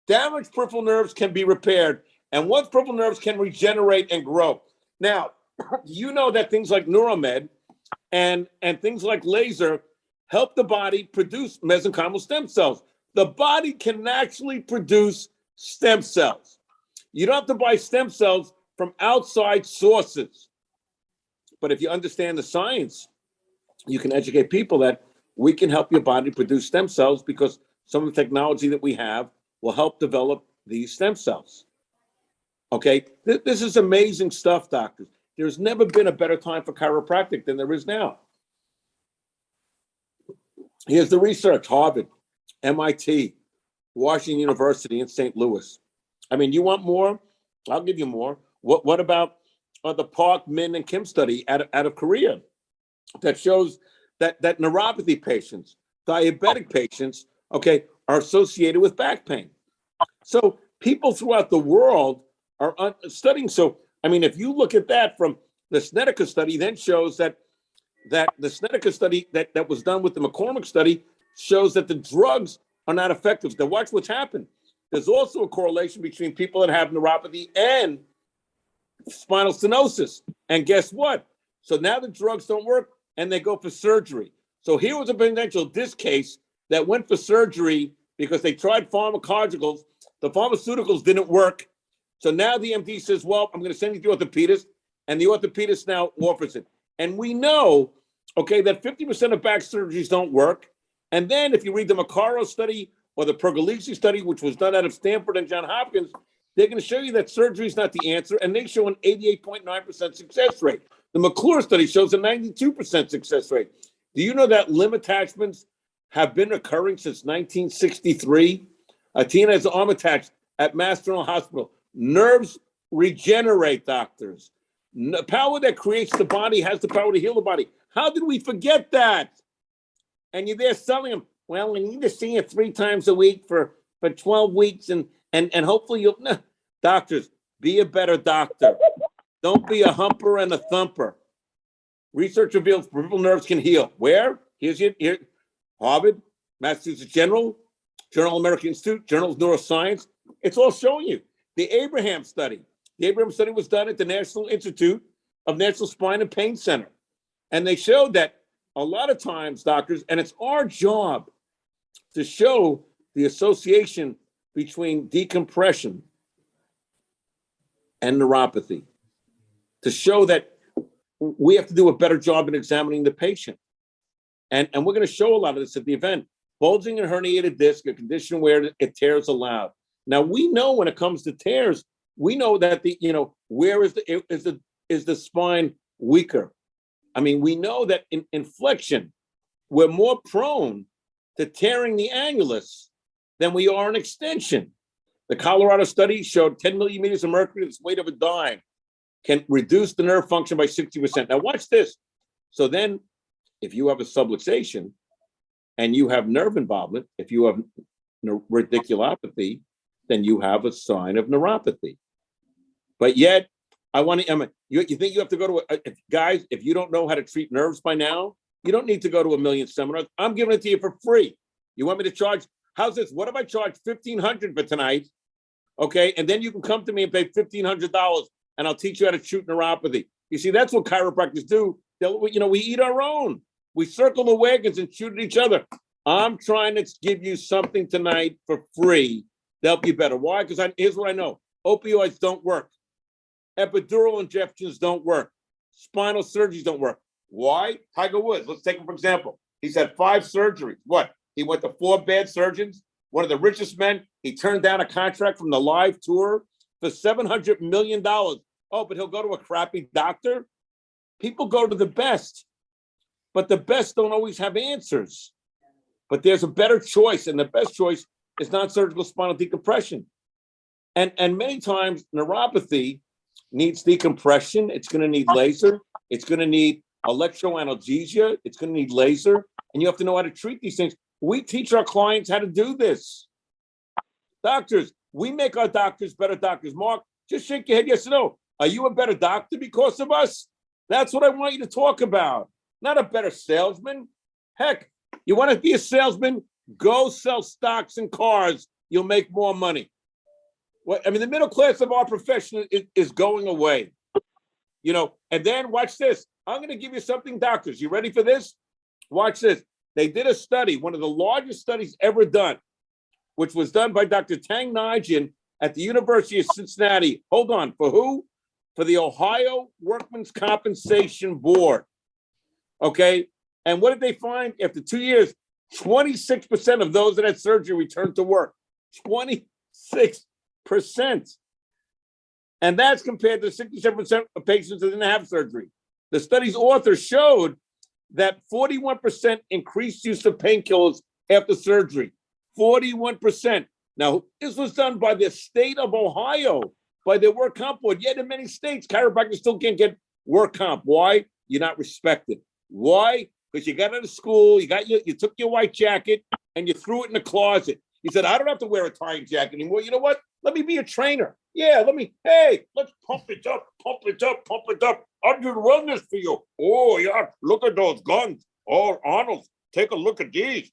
Damaged peripheral nerves can be repaired. And once peripheral nerves can regenerate and grow. Now, you know that things like Neuromed and things like laser help the body produce mesenchymal stem cells. The body can naturally produce stem cells. You don't have to buy stem cells from outside sources. But if you understand the science, you can educate people that we can help your body produce stem cells because some of the technology that we have will help develop these stem cells. Okay, this is amazing stuff, doctors. There's never been a better time for chiropractic than there is now. Here's the research: Harvard, MIT, Washington University, and St. Louis. I mean, you want more? I'll give you more. What about the Park, Min, and Kim study out of Korea that shows that neuropathy patients, diabetic patients, okay, are associated with back pain? So people throughout the world are studying. So, I mean, if you look at that from the Sciatica study, then shows that the Sciatica study that was done with the McCormick study shows that the drugs are not effective. Now watch what's happened. There's also a correlation between people that have neuropathy and spinal stenosis. And guess what? So now the drugs don't work and they go for surgery. So here was a potential disc case that went for surgery because they tried pharmaceuticals. The pharmaceuticals didn't work. So now the MD says, well, I'm going to send you to the orthopedist, and the orthopedist now offers it. And we know, okay, that 50% of back surgeries don't work. And then if you read the Maccaro study or the Pergolesi study, which was done out of Stanford and Johns Hopkins, they're going to show you that surgery is not the answer, and they show an 88.9% success rate. The McClure study shows a 92% success rate. Do you know that limb attachments have been occurring since 1963? Tina has an arm attached at Mass General Hospital. Nerves regenerate, doctors. The power that creates the body has the power to heal the body. How did we forget that? And you're there selling them. Well, we need to see you 3 times a week for 12 weeks, and hopefully you'll. No. Doctors, be a better doctor. Don't be a humper and a thumper. Research reveals peripheral nerves can heal. Where? Here, Harvard, Massachusetts General, Journal of American Institute, Journal of Neuroscience. It's all showing you. The Abraham study. The Abraham study was done at the National Institute of Natural Spine and Pain Center. And they showed that a lot of times, doctors, and it's our job to show the association between decompression and neuropathy, to show that we have to do a better job in examining the patient. And we're going to show a lot of this at the event. Bulging and herniated disc, a condition where it tears aloud. Now, we know when it comes to tears, we know that where is the spine weaker? I mean, we know that in flexion, we're more prone to tearing the annulus than we are in extension. The Colorado study showed 10 millimeters of mercury, the weight of a dime, can reduce the nerve function by 60%. Now watch this. So then if you have a subluxation and you have nerve involvement, if you have radiculopathy, then you have a sign of neuropathy. But yet, you think you have to go to guys, if you don't know how to treat nerves by now, you don't need to go to a million seminars. I'm giving it to you for free. You want me to charge? How's this? What if I charge $1,500 for tonight? Okay, and then you can come to me and pay $1,500, and I'll teach you how to treat neuropathy. You see, that's what chiropractors do. We eat our own. We circle the wagons and shoot at each other. I'm trying to give you something tonight for free to help you better. Why? Because here's what I know. Opioids don't work. Epidural injections don't work. Spinal surgeries don't work. Why? Tiger Woods, let's take him for example. He's had 5 surgeries. What? He went to 4 bad surgeons. One of the richest men. He turned down a contract from the live tour for $700 million. Oh, but he'll go to a crappy doctor? People go to the best, but the best don't always have answers. But there's a better choice, and the best choice is non-surgical spinal decompression. And many times, neuropathy needs decompression. It's going to need laser. It's going to need electroanalgesia. It's going to need laser. And you have to know how to treat these things. We teach our clients how to do this. Doctors, we make our doctors better doctors. Mark, just shake your head yes or no. Are you a better doctor because of us? That's what I want you to talk about. Not a better salesman. Heck, you want to be a salesman? Go sell stocks and cars. You'll make more money. The middle class of our profession is going away. And then watch this. I'm going to give you something, doctors. You ready for this? Watch this. They did a study, one of the largest studies ever done, which was done by Dr. Tang Nijin at the University of Cincinnati. Hold on. For who? for the Ohio Workmen's Compensation Board. Okay. And what did they find? After 2 years, 26% of those that had surgery returned to work. 26%. And that's compared to 67% of patients that didn't have surgery. The study's author showed that 41% increased use of painkillers after surgery. 41%. Now, this was done by the state of Ohio, by their work comp board. Yet in many states, chiropractors still can't get work comp. Why? You're not respected. Why? Because you got out of school, you took your white jacket and you threw it in the closet. You said, I don't have to wear a tie jacket anymore. You know what? Let me be a trainer. Yeah, let's pump it up, pump it up, pump it up. I'll do wellness for you. Oh, yeah, look at those guns. Oh, Arnold, take a look at these.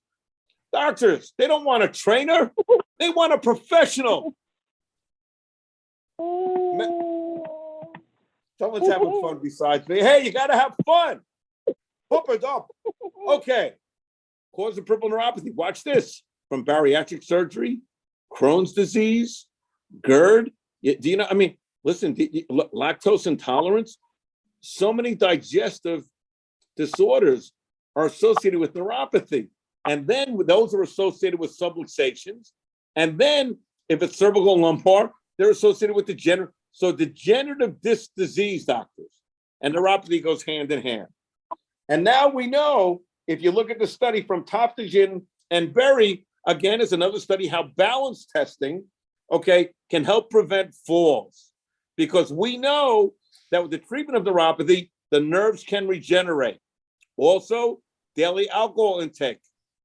Doctors, they don't want a trainer. They want a professional. Someone's having fun besides me. Hey, you got to have fun. Pump it up. Okay. Cause of peripheral neuropathy. Watch this. From bariatric surgery, Crohn's disease, GERD. Do you know? I mean, listen, lactose intolerance. So many digestive disorders are associated with neuropathy. And then those are associated with subluxations. And then if it's cervical and lumbar, they're associated with degenerative disc disease, doctors. And neuropathy goes hand in hand. And now we know, if you look at the study from Toptigen and Berry, again, is another study, how balance testing, okay, can help prevent falls. Because we know that with the treatment of neuropathy, the nerves can regenerate. Also, daily alcohol intake,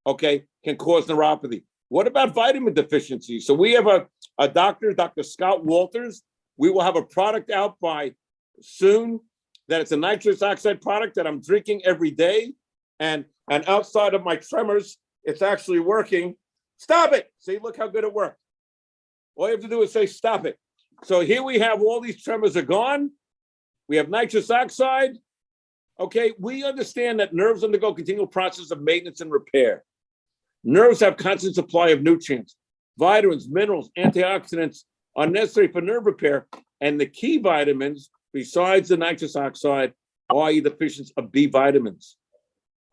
okay, can cause neuropathy. What about vitamin deficiency? So we have a doctor, Dr. Scott Walters. We will have a product out by soon that it's a nitrous oxide product that I'm drinking every day. And outside of my tremors, it's actually working. Stop it. See, look how good it worked. All you have to do is say, stop it. So here we have all these tremors are gone. We have nitrous oxide. Okay, we understand that nerves undergo continual process of maintenance and repair. Nerves have constant supply of nutrients, vitamins, minerals, antioxidants are necessary for nerve repair. And the key vitamins, besides the nitrous oxide, are your deficiency of B vitamins.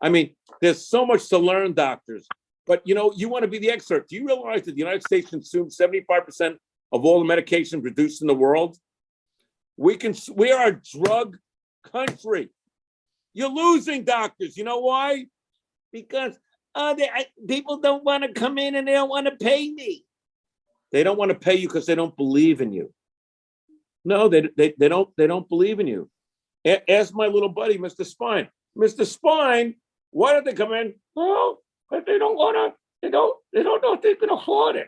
I mean, there's so much to learn, doctors. But, you know, you want to be the expert. Do you realize that the United States consumes 75% of all the medication produced in the world? We are a drug country. You're losing, doctors. You know why? Because people don't want to come in and they don't want to pay me. They don't want to pay you because they don't believe in you. No, they don't believe in you. Ask my little buddy, Mr. Spine. Mr. Spine, why don't they come in? Well, but they don't want to. They don't know if they can afford it.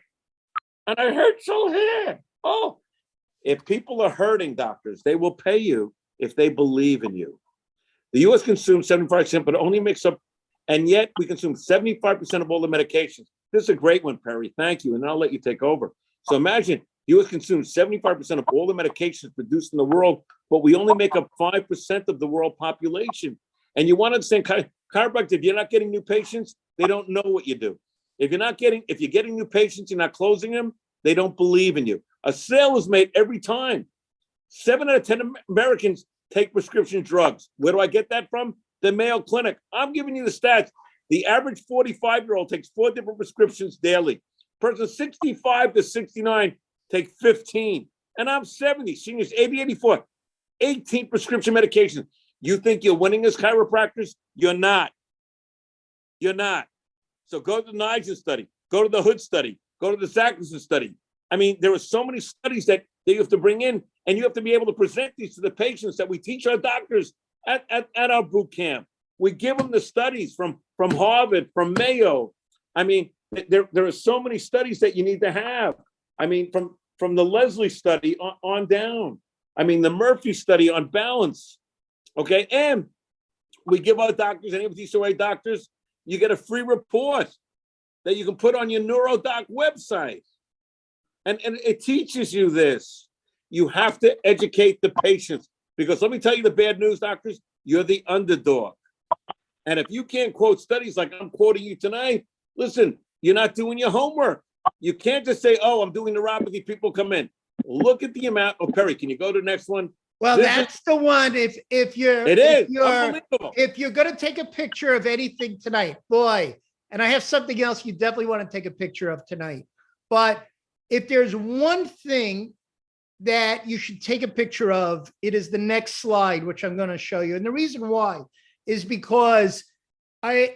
And I hurt so bad. Oh, if people are hurting, doctors, they will pay you if they believe in you. The U.S. consumes 75%, but it only makes up, and yet we consume 75% of all the medications. This is a great one, Perry. Thank you, and I'll let you take over. So imagine the U.S. consumes 75% of all the medications produced in the world, but we only make up 5% of the world population. And you want to understand, chiropractic, if you're not getting new patients, they don't know what you do. If you're getting new patients, you're not closing them, they don't believe in you. A sale is made every time. 7 out of 10 Americans take prescription drugs. Where do I get that from? The Mayo Clinic. I'm giving you the stats. The average 45-year-old takes 4 different prescriptions daily. Person 65 to 69 take 15. And I'm 70, seniors 80, 84. 18 prescription medications. You think you're winning as chiropractors? You're not. You're not. So go to the Niger study, go to the Hood study, go to the Zackerson study. I mean, there are so many studies that you have to bring in, and you have to be able to present these to the patients that we teach our doctors at our boot camp. We give them the studies from Harvard, from Mayo. I mean, there are so many studies that you need to have. I mean, from the Leslie study on down. I mean, the Murphy study on balance. Okay, and we give our doctors, any of these DCOA doctors, you get a free report that you can put on your NeuroDoc website. And it teaches you this. You have to educate the patients, because let me tell you the bad news, doctors, you're the underdog. And if you can't quote studies like I'm quoting you tonight, listen, you're not doing your homework. You can't just say, oh, I'm doing neuropathy, people come in. Look at the amount. Oh, Perry, can you go to the next one? Well, This that's the one. If you're It if is you're unbelievable. if you're gonna take a picture of anything tonight, boy, and I have something else you definitely want to take a picture of tonight. But if there's one thing that you should take a picture of, it is the next slide, which I'm going to show you. And the reason why is because I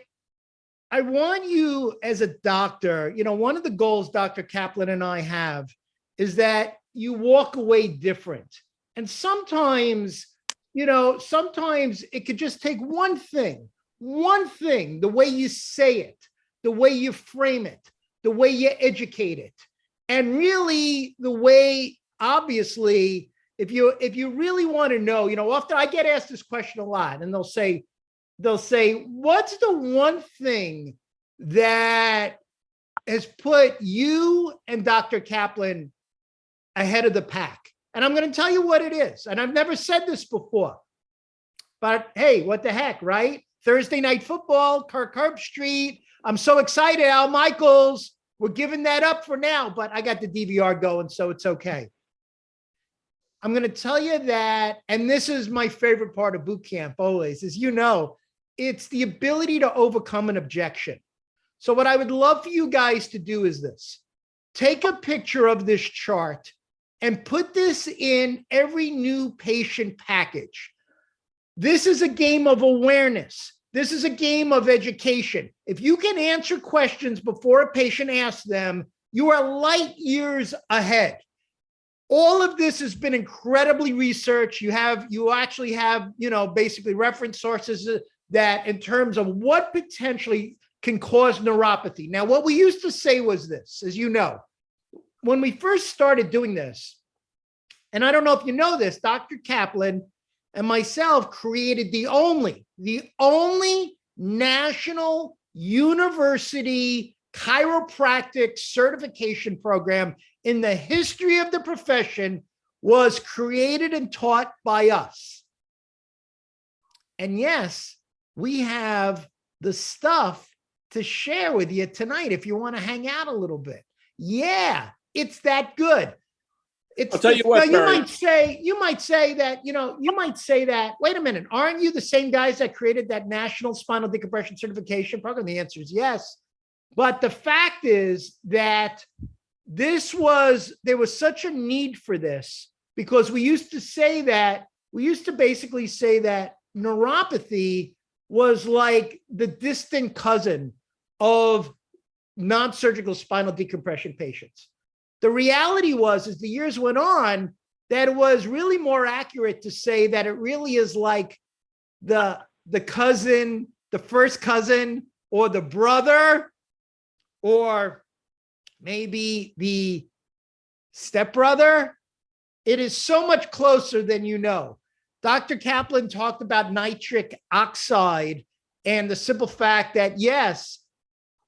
want you as a doctor, one of the goals Dr. Kaplan and I have is that you walk away different. And sometimes it could just take one thing, the way you say it, the way you frame it, the way you educate it. And really the way, obviously, if you really want to know, often I get asked this question a lot, and they'll say, what's the one thing that has put you and Dr. Kaplan ahead of the pack? And I'm going to tell you what it is. And I've never said this before, but hey, what the heck, right? Thursday night football, Kirk Herbstreit. I'm so excited. Al Michaels, we're giving that up for now, but I got the DVR going, so it's okay. I'm going to tell you that, and this is my favorite part of boot camp always, is, it's the ability to overcome an objection. So what I would love for you guys to do is this. Take a picture of this chart and put this in every new patient package. This is a game of awareness. This is a game of education. If you can answer questions before a patient asks them, you are light years ahead. All of this has been incredibly researched. You actually have, basically reference sources that in terms of what potentially can cause neuropathy. Now, what we used to say was this, as you know, when we first started doing this, and I don't know if you know this, Dr. Kaplan and myself created the only national university chiropractic certification program in the history of the profession, was created and taught by us. And yes, we have the stuff to share with you tonight if you want to hang out a little bit. Yeah, it's that good. I'll tell you what, you might say that, wait a minute, aren't you the same guys that created that National Spinal Decompression Certification Program? The answer is yes. But the fact is that there was such a need for this, because we used to basically say that neuropathy was like the distant cousin of non-surgical spinal decompression patients. The reality was, as the years went on, that it was really more accurate to say that it really is like the cousin, the first cousin, or the brother, or maybe the stepbrother. It is so much closer than you know. Dr. Kaplan talked about nitric oxide and the simple fact that, yes,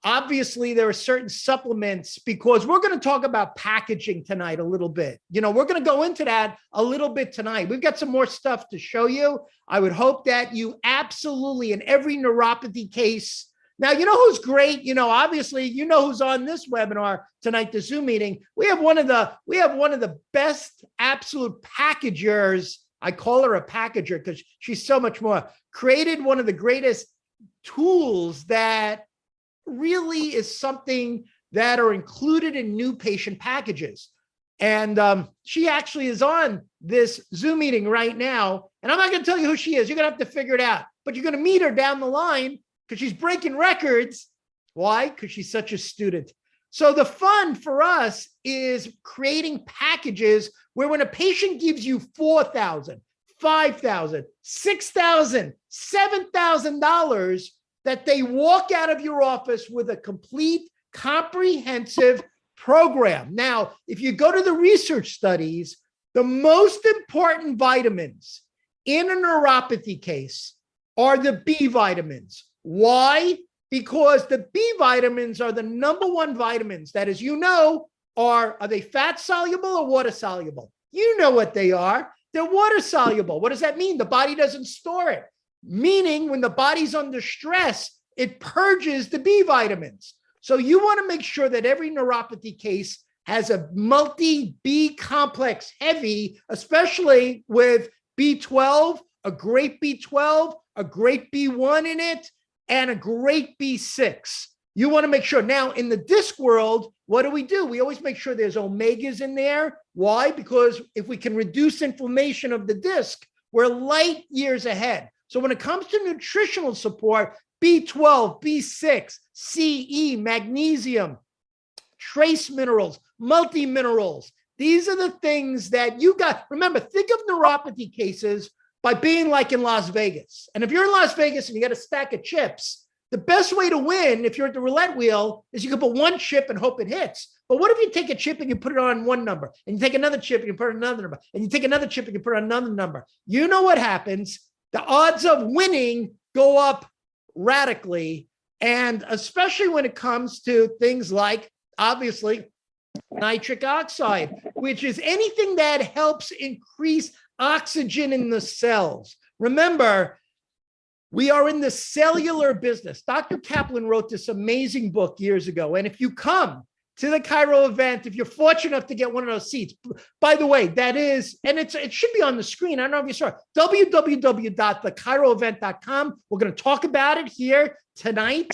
obviously there are certain supplements, because we're going to talk about packaging tonight a little bit. We're going to go into that a little bit tonight. We've got some more stuff to show you. I would hope that you absolutely, in every neuropathy case. Now, who's great? Obviously, who's on this webinar tonight, the Zoom meeting. We have one of the best absolute packagers. I call her a packager because she's so much more. Created one of the greatest tools that really is something that are included in new patient packages. And she actually is on this Zoom meeting right now. And I'm not going to tell you who she is. You're going to have to figure it out. But you're going to meet her down the line, because she's breaking records. Why? Because she's such a student. So the fun for us is creating packages where when a patient gives you $4,000, $5,000, $6,000, $7,000, that they walk out of your office with a complete, comprehensive program. Now, if you go to the research studies, the most important vitamins in a neuropathy case are the B vitamins. Why? Because the B vitamins are the number one vitamins that, as you know, are they fat soluble or water soluble? You know what they are. They're water soluble. What does that mean? The body doesn't store it. Meaning when the body's under stress, it purges the B vitamins. So you want to make sure that every neuropathy case has a multi-B complex heavy, especially with B12, a great B12, a great B1 in it, and a great B6. You want to make sure. Now, in the disc world, what do? We always make sure there's omegas in there. Why? Because if we can reduce inflammation of the disc, we're light years ahead. So when it comes to nutritional support, B12, B6, CE, magnesium, trace minerals, multi-minerals. These are the things that you got. Remember, think of neuropathy cases by being like in Las Vegas. And if you're in Las Vegas and you got a stack of chips, the best way to win, if you're at the roulette wheel, is you can put one chip and hope it hits. But what if you take a chip and you put it on one number, and you take another chip and you put it on another number, and you take another chip and you put it on another number? You know what happens? The odds of winning go up radically. And especially when it comes to things like, obviously, nitric oxide, which is anything that helps increase oxygen in the cells. Remember, we are in the cellular business. Dr. Kaplan wrote this amazing book years ago. And if you come to the Cairo event, if you're fortunate enough to get one of those seats, by the way, that is, and it should be on the screen. I don't know if you saw it, www.thecairoevent.com. We're going to talk about it here tonight.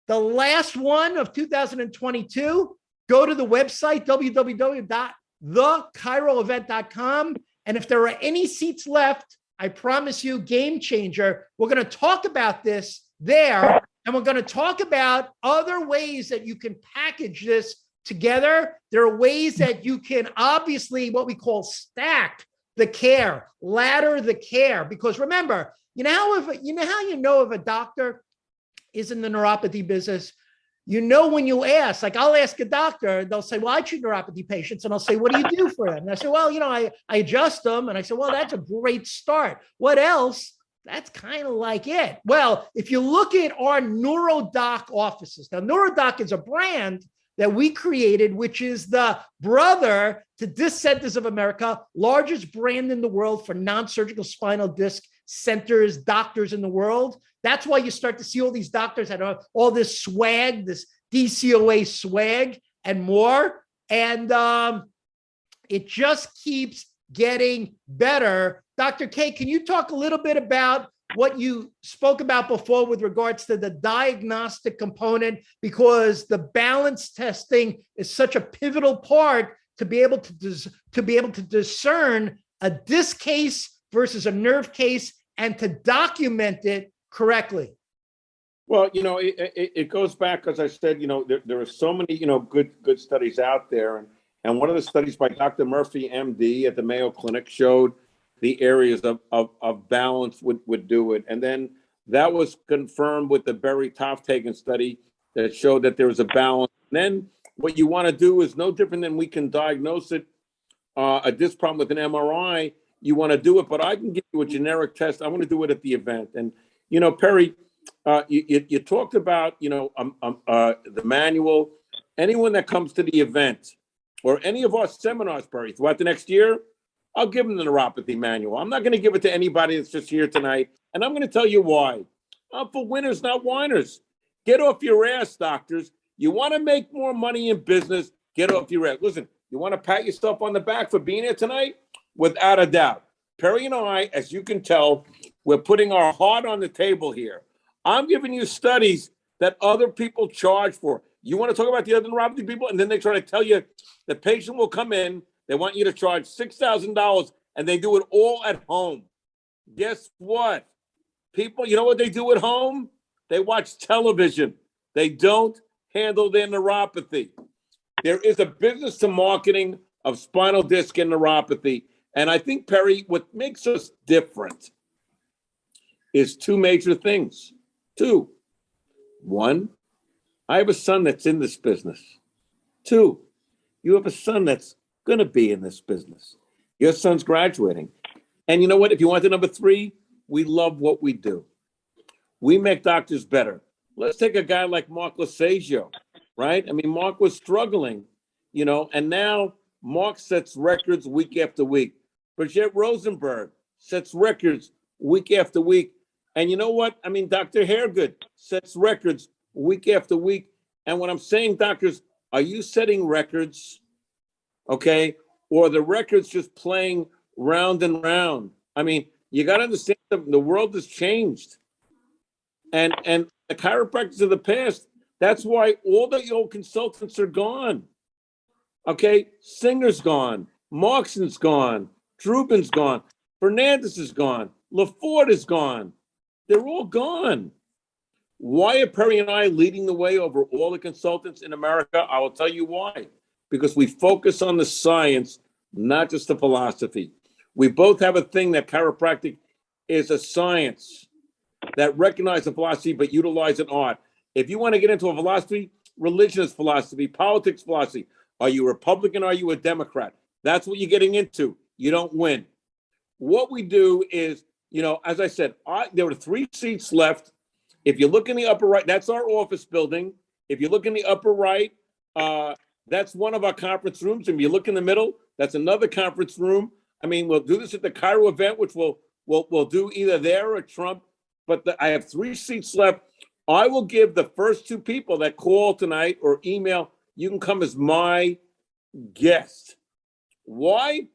The last one of 2022, go to the website, www.thecairoevent.com. And if there are any seats left, I promise you, game changer. We're going to talk about this there, and we're going to talk about other ways that you can package this together. There are ways that you can obviously what we call stack the care, ladder the care. Because remember, you know how if a doctor is in the neuropathy business, you know, when you ask, like I'll ask a doctor, they'll say, well, I treat neuropathy patients. And I'll say, what do you do for them? And I say, well, I adjust them. And I say, well, that's a great start. What else? That's kind of like it. Well, if you look at our NeuroDoc offices, now NeuroDoc is a brand that we created, which is the brother to Disc Centers of America, largest brand in the world for non-surgical spinal disc centers, doctors in the world. That's why you start to see all these doctors that have all this swag, this DCOA swag and more. And it just keeps getting better. Dr. K, can you talk a little bit about what you spoke about before with regards to the diagnostic component, because the balance testing is such a pivotal part to be able to discern a disc case versus a nerve case and to document it correctly? Well, it goes back, as I said, there are so many, good studies out there. And one of the studies by Dr. Murphy, MD, at the Mayo Clinic showed the areas of balance would do it. And then that was confirmed with the Berry Toftagen study that showed that there was a balance. And then what you want to do is no different than we can diagnose it, a disc problem with an MRI. You want to do it, but I can give you a generic test. I want to do it at the event. And, Perry, you talked about, the manual. Anyone that comes to the event or any of our seminars, Perry, throughout the next year, I'll give them the neuropathy manual. I'm not going to give it to anybody that's just here tonight. And I'm going to tell you why. I'm for winners, not whiners. Get off your ass, doctors. You want to make more money in business, get off your ass. Listen, you want to pat yourself on the back for being here tonight? Without a doubt. Perry and I, as you can tell, we're putting our heart on the table here. I'm giving you studies that other people charge for. You want to talk about the other neuropathy people, and then they try to tell you the patient will come in, they want you to charge $6,000, and they do it all at home. Guess what? People, you know what they do at home? They watch television. They don't handle their neuropathy. There is a business to marketing of spinal disc and neuropathy. And I think, Perry, what makes us different is two major things. Two, one, I have a son that's in this business. Two, you have a son that's going to be in this business. Your son's graduating. And you know what? If you want the number three, we love what we do. We make doctors better. Let's take a guy like Mark Lasagio, right? I mean, Mark was struggling, and now Mark sets records week after week. Brigitte Rosenberg sets records week after week. And you know what? I mean, Dr. Haregood sets records week after week. And when I'm saying, doctors, are you setting records? Okay? Or the records just playing round and round? I mean, you got to understand the world has changed. And the chiropractors of the past, that's why all the old consultants are gone. Okay, Singer's gone, Markson's gone, Drubin's gone, Fernandez is gone, LaForte is gone. They're all gone. Why are Perry and I leading the way over all the consultants in America? I will tell you why. Because we focus on the science, not just the philosophy. We both have a thing that chiropractic is a science that recognizes the philosophy but utilize an art. If you want to get into a philosophy, religion is philosophy, politics philosophy. Are you a Republican? Are you a Democrat? That's what you're getting into. You don't win. What we do is, as I said, there were 3 seats left. If you look in the upper right, that's our office building. If you look in the upper right, that's one of our conference rooms. If you look in the middle, that's another conference room. I mean, we'll do this at the Cairo event, which we'll do either there or Trump. But I have 3 seats left. I will give the first 2 people that call tonight or email, you can come as my guest. Why?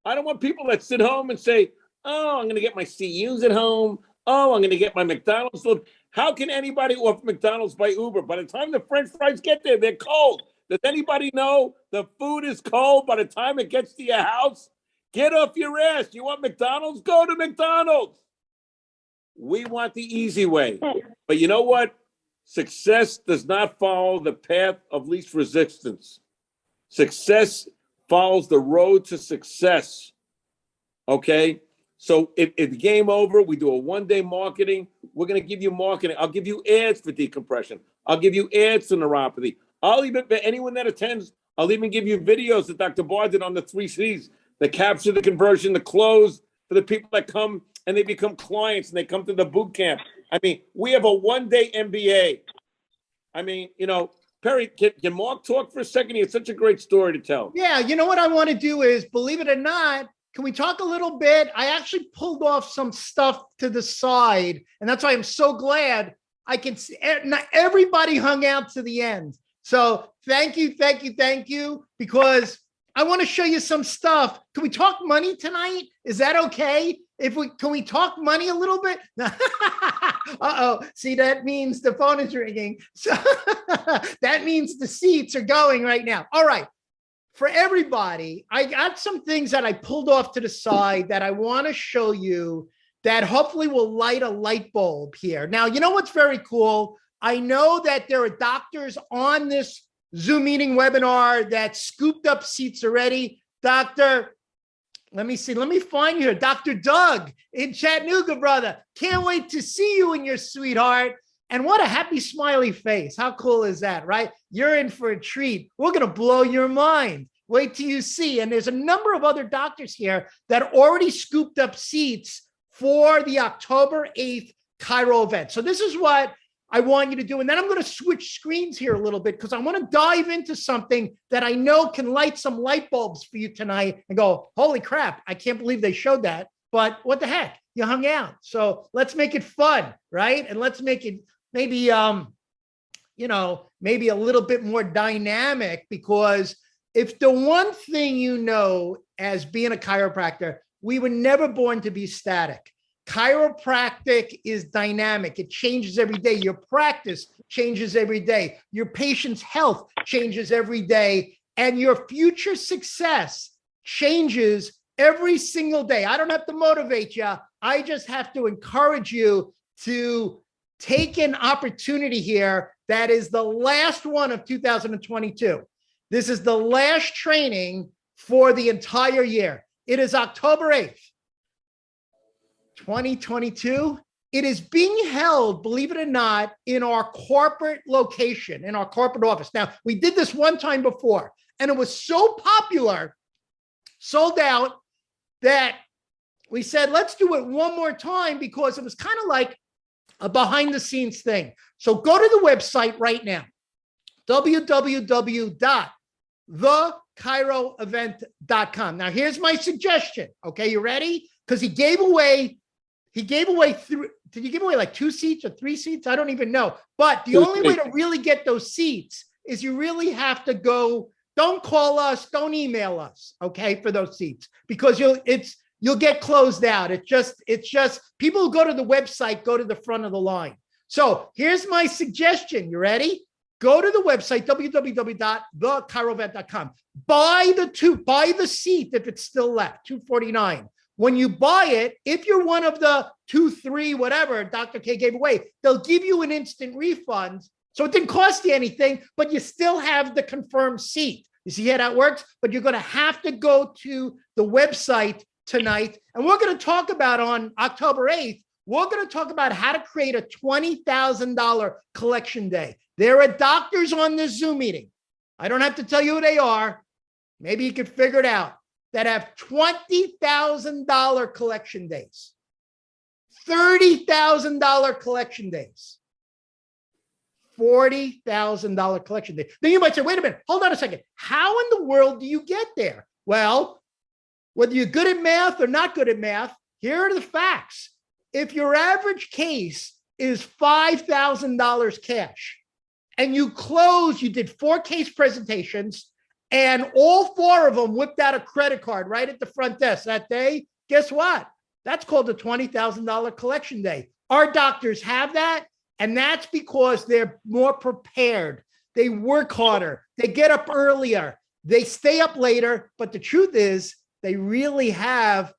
I don't want people that sit home and say, oh, I'm going to get my CUs at home. Oh, I'm going to get my McDonald's. How can anybody offer McDonald's by Uber? By the time the French fries get there, they're cold. Does anybody know the food is cold by the time it gets to your house? Get off your ass. You want McDonald's? Go to McDonald's. We want the easy way. But you know what? Success does not follow the path of least resistance. Success follows the road to success. Okay? So if game over, we do a 1-day marketing. We're going to give you marketing. I'll give you ads for decompression. I'll give you ads for neuropathy. I'll even, anyone that attends, I'll even give you videos that Dr. Barr did on the 3 C's, the capture, the conversion, the close, for the people that come and they become clients and they come to the boot camp. I mean, we have a 1-day MBA. I mean, Perry, can Mark talk for a second? He has such a great story to tell. Yeah, you know what I want to do is, believe it or not, can we talk a little bit? I actually pulled off some stuff to the side, and that's why I'm so glad I can see not everybody hung out to the end. So thank you, because I want to show you some stuff. Can we talk money tonight? Is that okay? Can we talk money a little bit? Uh-oh. See, that means the phone is ringing. So that means the seats are going right now. All right. For everybody, I got some things that I pulled off to the side that I want to show you that hopefully will light a light bulb here. Now, you know what's very cool? I know that there are doctors on this Zoom meeting webinar that scooped up seats already. Let me find you here. Dr. Doug in Chattanooga, brother. Can't wait to see you and your sweetheart. And what a happy smiley face. How cool is that, right? You're in for a treat. We're going to blow your mind. Wait till you see. And there's a number of other doctors here that already scooped up seats for the October 8th Cairo event. So this is what I want you to do. And then I'm going to switch screens here a little bit because I want to dive into something that I know can light some light bulbs for you tonight and go, holy crap, I can't believe they showed that. But what the heck? You hung out. So let's make it fun, right? And let's make it maybe, maybe a little bit more dynamic, because if the one thing you know as being a chiropractor, we were never born to be static. Chiropractic is dynamic. It changes every day. Your practice changes every day. Your patient's health changes every day. And your future success changes every single day. I don't have to motivate you. I just have to encourage you to take an opportunity here that is the last one of 2022. This is the last training for the entire year. It is October 8th. 2022. It is being held, believe it or not, in our corporate location, in our corporate office. Now, we did this one time before, and it was so popular, sold out, that we said, let's do it one more time, because it was kind of like a behind the scenes thing. So go to the website right now, www.thecairoevent.com. Now, here's my suggestion. Okay, you ready? Because he gave away three. Did you give away like 2 seats or 3 seats? I don't even know. But the only way to really get those seats is you really have to go. Don't call us. Don't email us. Okay, for those seats, because you you'll get closed out. It's just people who go to the website, go to the front of the line. So here's my suggestion. You ready? Go to the website, www.thechirovent.com. Buy the seat if it's still left, $249. When you buy it, if you're one of the 2, 3, whatever Dr. K gave away, they'll give you an instant refund. So it didn't cost you anything, but you still have the confirmed seat. You see how that works? But you're going to have to go to the website tonight. And we're going to talk about on October 8th, we're going to talk about how to create a $20,000 collection day. There are doctors on this Zoom meeting. I don't have to tell you who they are. Maybe you can figure it out. That have $20,000 collection days, $30,000 collection days, $40,000 collection day. Then you might say, wait a minute, hold on a second. How in the world do you get there? Well, whether you're good at math or not good at math, here are the facts. If your average case is $5,000 cash and you did 4 case presentations and all 4 of them whipped out a credit card right at the front desk that day, guess what? That's called a $20,000 collection day. Our doctors have that. And that's because they're more prepared. They work harder. They get up earlier. They stay up later. But the truth is, they really have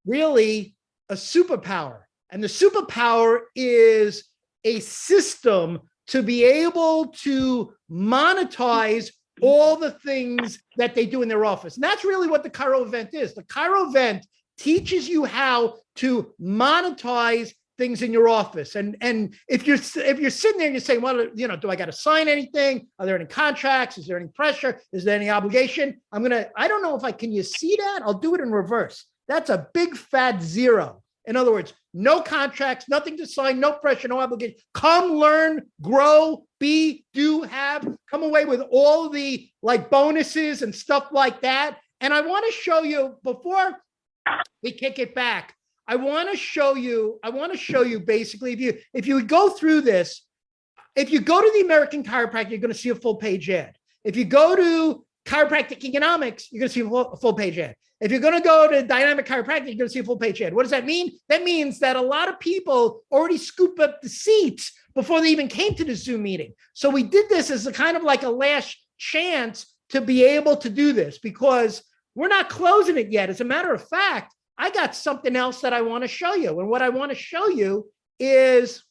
a superpower. And the superpower is a system to be able to monetize all the things that they do in their office. And that's really what the Chiro event is. The Chiro event teaches you how to monetize things in your office. And if you're sitting there and you're saying, well, do I got to sign anything? Are there any contracts? Is there any pressure? Is there any obligation? I don't know can you see that? I'll do it in reverse. That's a big fat 0. In other words, no contracts, nothing to sign, no pressure, no obligation. Come learn, grow, be, do, have, come away with all the bonuses and stuff like that. And I want to show you before we kick it back, I want to show you basically, if you go through this, if you go to the American Chiropractic, you're going to see a full page ad. If you go to Chiropractic Economics, you're going to see a full page ad. If you're going to go to Dynamic Chiropractic, you're going to see a full page ad. What does that mean? That means that a lot of people already scoop up the seats before they even came to the Zoom meeting. So we did this as a kind of like a last chance to be able to do this because we're not closing it yet. As a matter of fact, I got something else that I want to show you. And what I want to show you is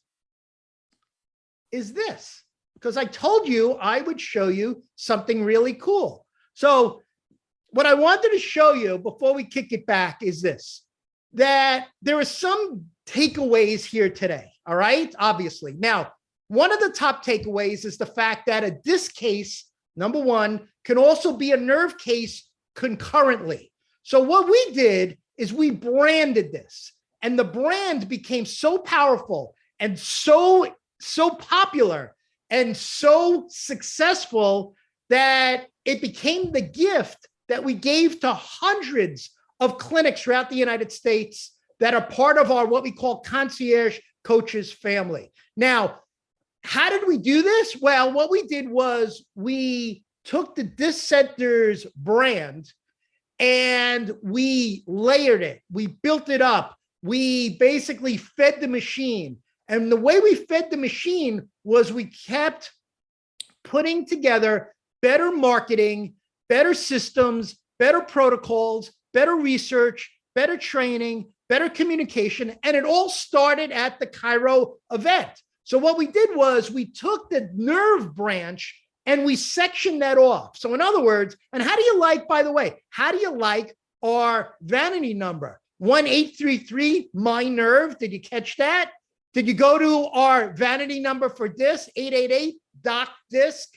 this, because I told you I would show you something really cool. So what I wanted to show you before we kick it back is this, that there are some takeaways here today. All right. Obviously. Now, one of the top takeaways is the fact that a disc case, number one, can also be a nerve case concurrently. So what we did is we branded this, and the brand became so powerful and so popular and so successful that it became the gift that we gave to hundreds of clinics throughout the United States that are part of our what we call concierge coaches family. Now, how did we do this? Well, what we did was we took the Disc Center's brand and we layered it. We built it up. We basically fed the machine. And the way we fed the machine was we kept putting together better marketing, better systems, better protocols, better research, better training, better communication. And it all started at the Chiro event. So what we did was we took the nerve branch and we sectioned that off. So in other words, and how do you like, by the way, how do you like our vanity number? 1-833 my nerve. Did you catch that? Did you go to our vanity number for disc, 888 doc disc?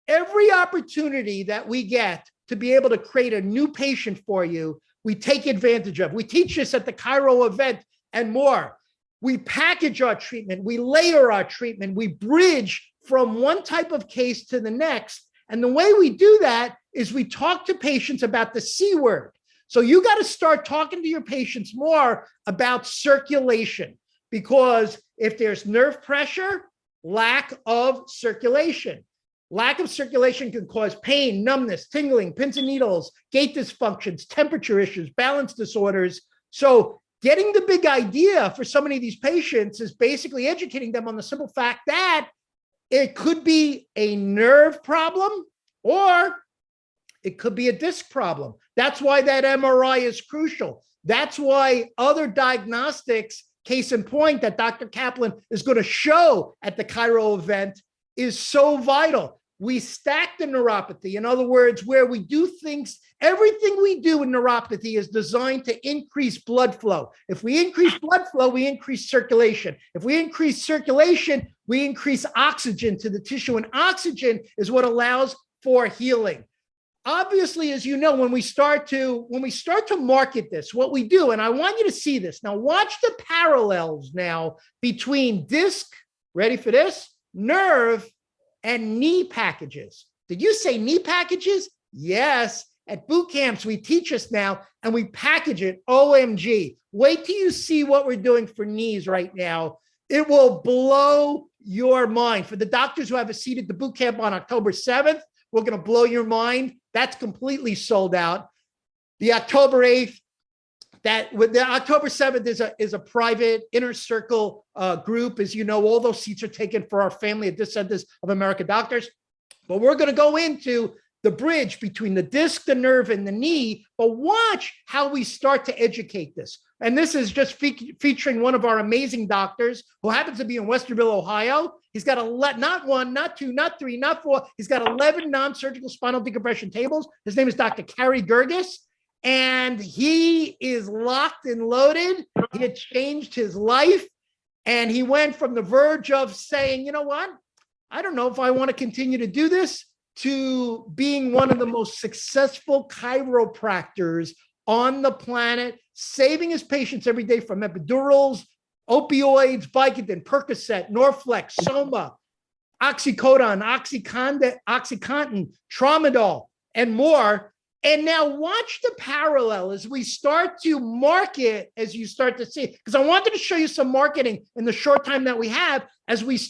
Every opportunity that we get to be able to create a new patient for you, we take advantage of. We teach this at the Chiro event and more. We package our treatment, we layer our treatment, we bridge from one type of case to the next. And the way we do that is we talk to patients about the C word. So you got to start talking to your patients more about circulation, because if there's nerve pressure, lack of circulation. Lack of circulation can cause pain, numbness, tingling, pins and needles, gait dysfunctions, temperature issues, balance disorders. So getting the big idea for so many of these patients is basically educating them on the simple fact that it could be a nerve problem or it could be a disc problem. That's why that MRI is crucial. That's why other diagnostics, case in point, that Dr. Kaplan is going to show at the Cairo event is so vital. We stack the neuropathy. In other words, where we do things, everything we do in neuropathy is designed to increase blood flow. If we increase blood flow, we increase circulation. If we increase circulation, we increase oxygen to the tissue, and oxygen is what allows for healing. Obviously, as you know, when we start to market this, what we do, and I want you to see this. Now, watch the parallels now between disc, ready for this, nerve, and knee packages. Did you say knee packages? Yes. At boot camps, we teach us now, and we package it. OMG. Wait till you see what we're doing for knees right now. It will blow your mind. For the doctors who have a seat at the boot camp on October 7th, we're going to blow your mind. That's completely sold out. The October 8th, the October 7th is a private inner circle group. As you know, all those seats are taken for our family of Descendants of America doctors. But we're going to go into the bridge between the disc, the nerve, and the knee. But watch how we start to educate this. And this is just featuring one of our amazing doctors who happens to be in Westerville, Ohio. He's got not one, not two, not three, not four. He's got 11 non-surgical spinal decompression tables. His name is Dr. Cary Gergis. And he is locked and loaded. He had changed his life. And he went from the verge of saying, you know what? I don't know if I want to continue to do this, to being one of the most successful chiropractors on the planet, saving his patients every day from epidurals, opioids, Vicodin, Percocet, Norflex, Soma, Oxycodone, Oxycontin, Tramadol, and more. And now watch the parallel as we start to market, as you start to see, because I wanted to show you some marketing in the short time that we have.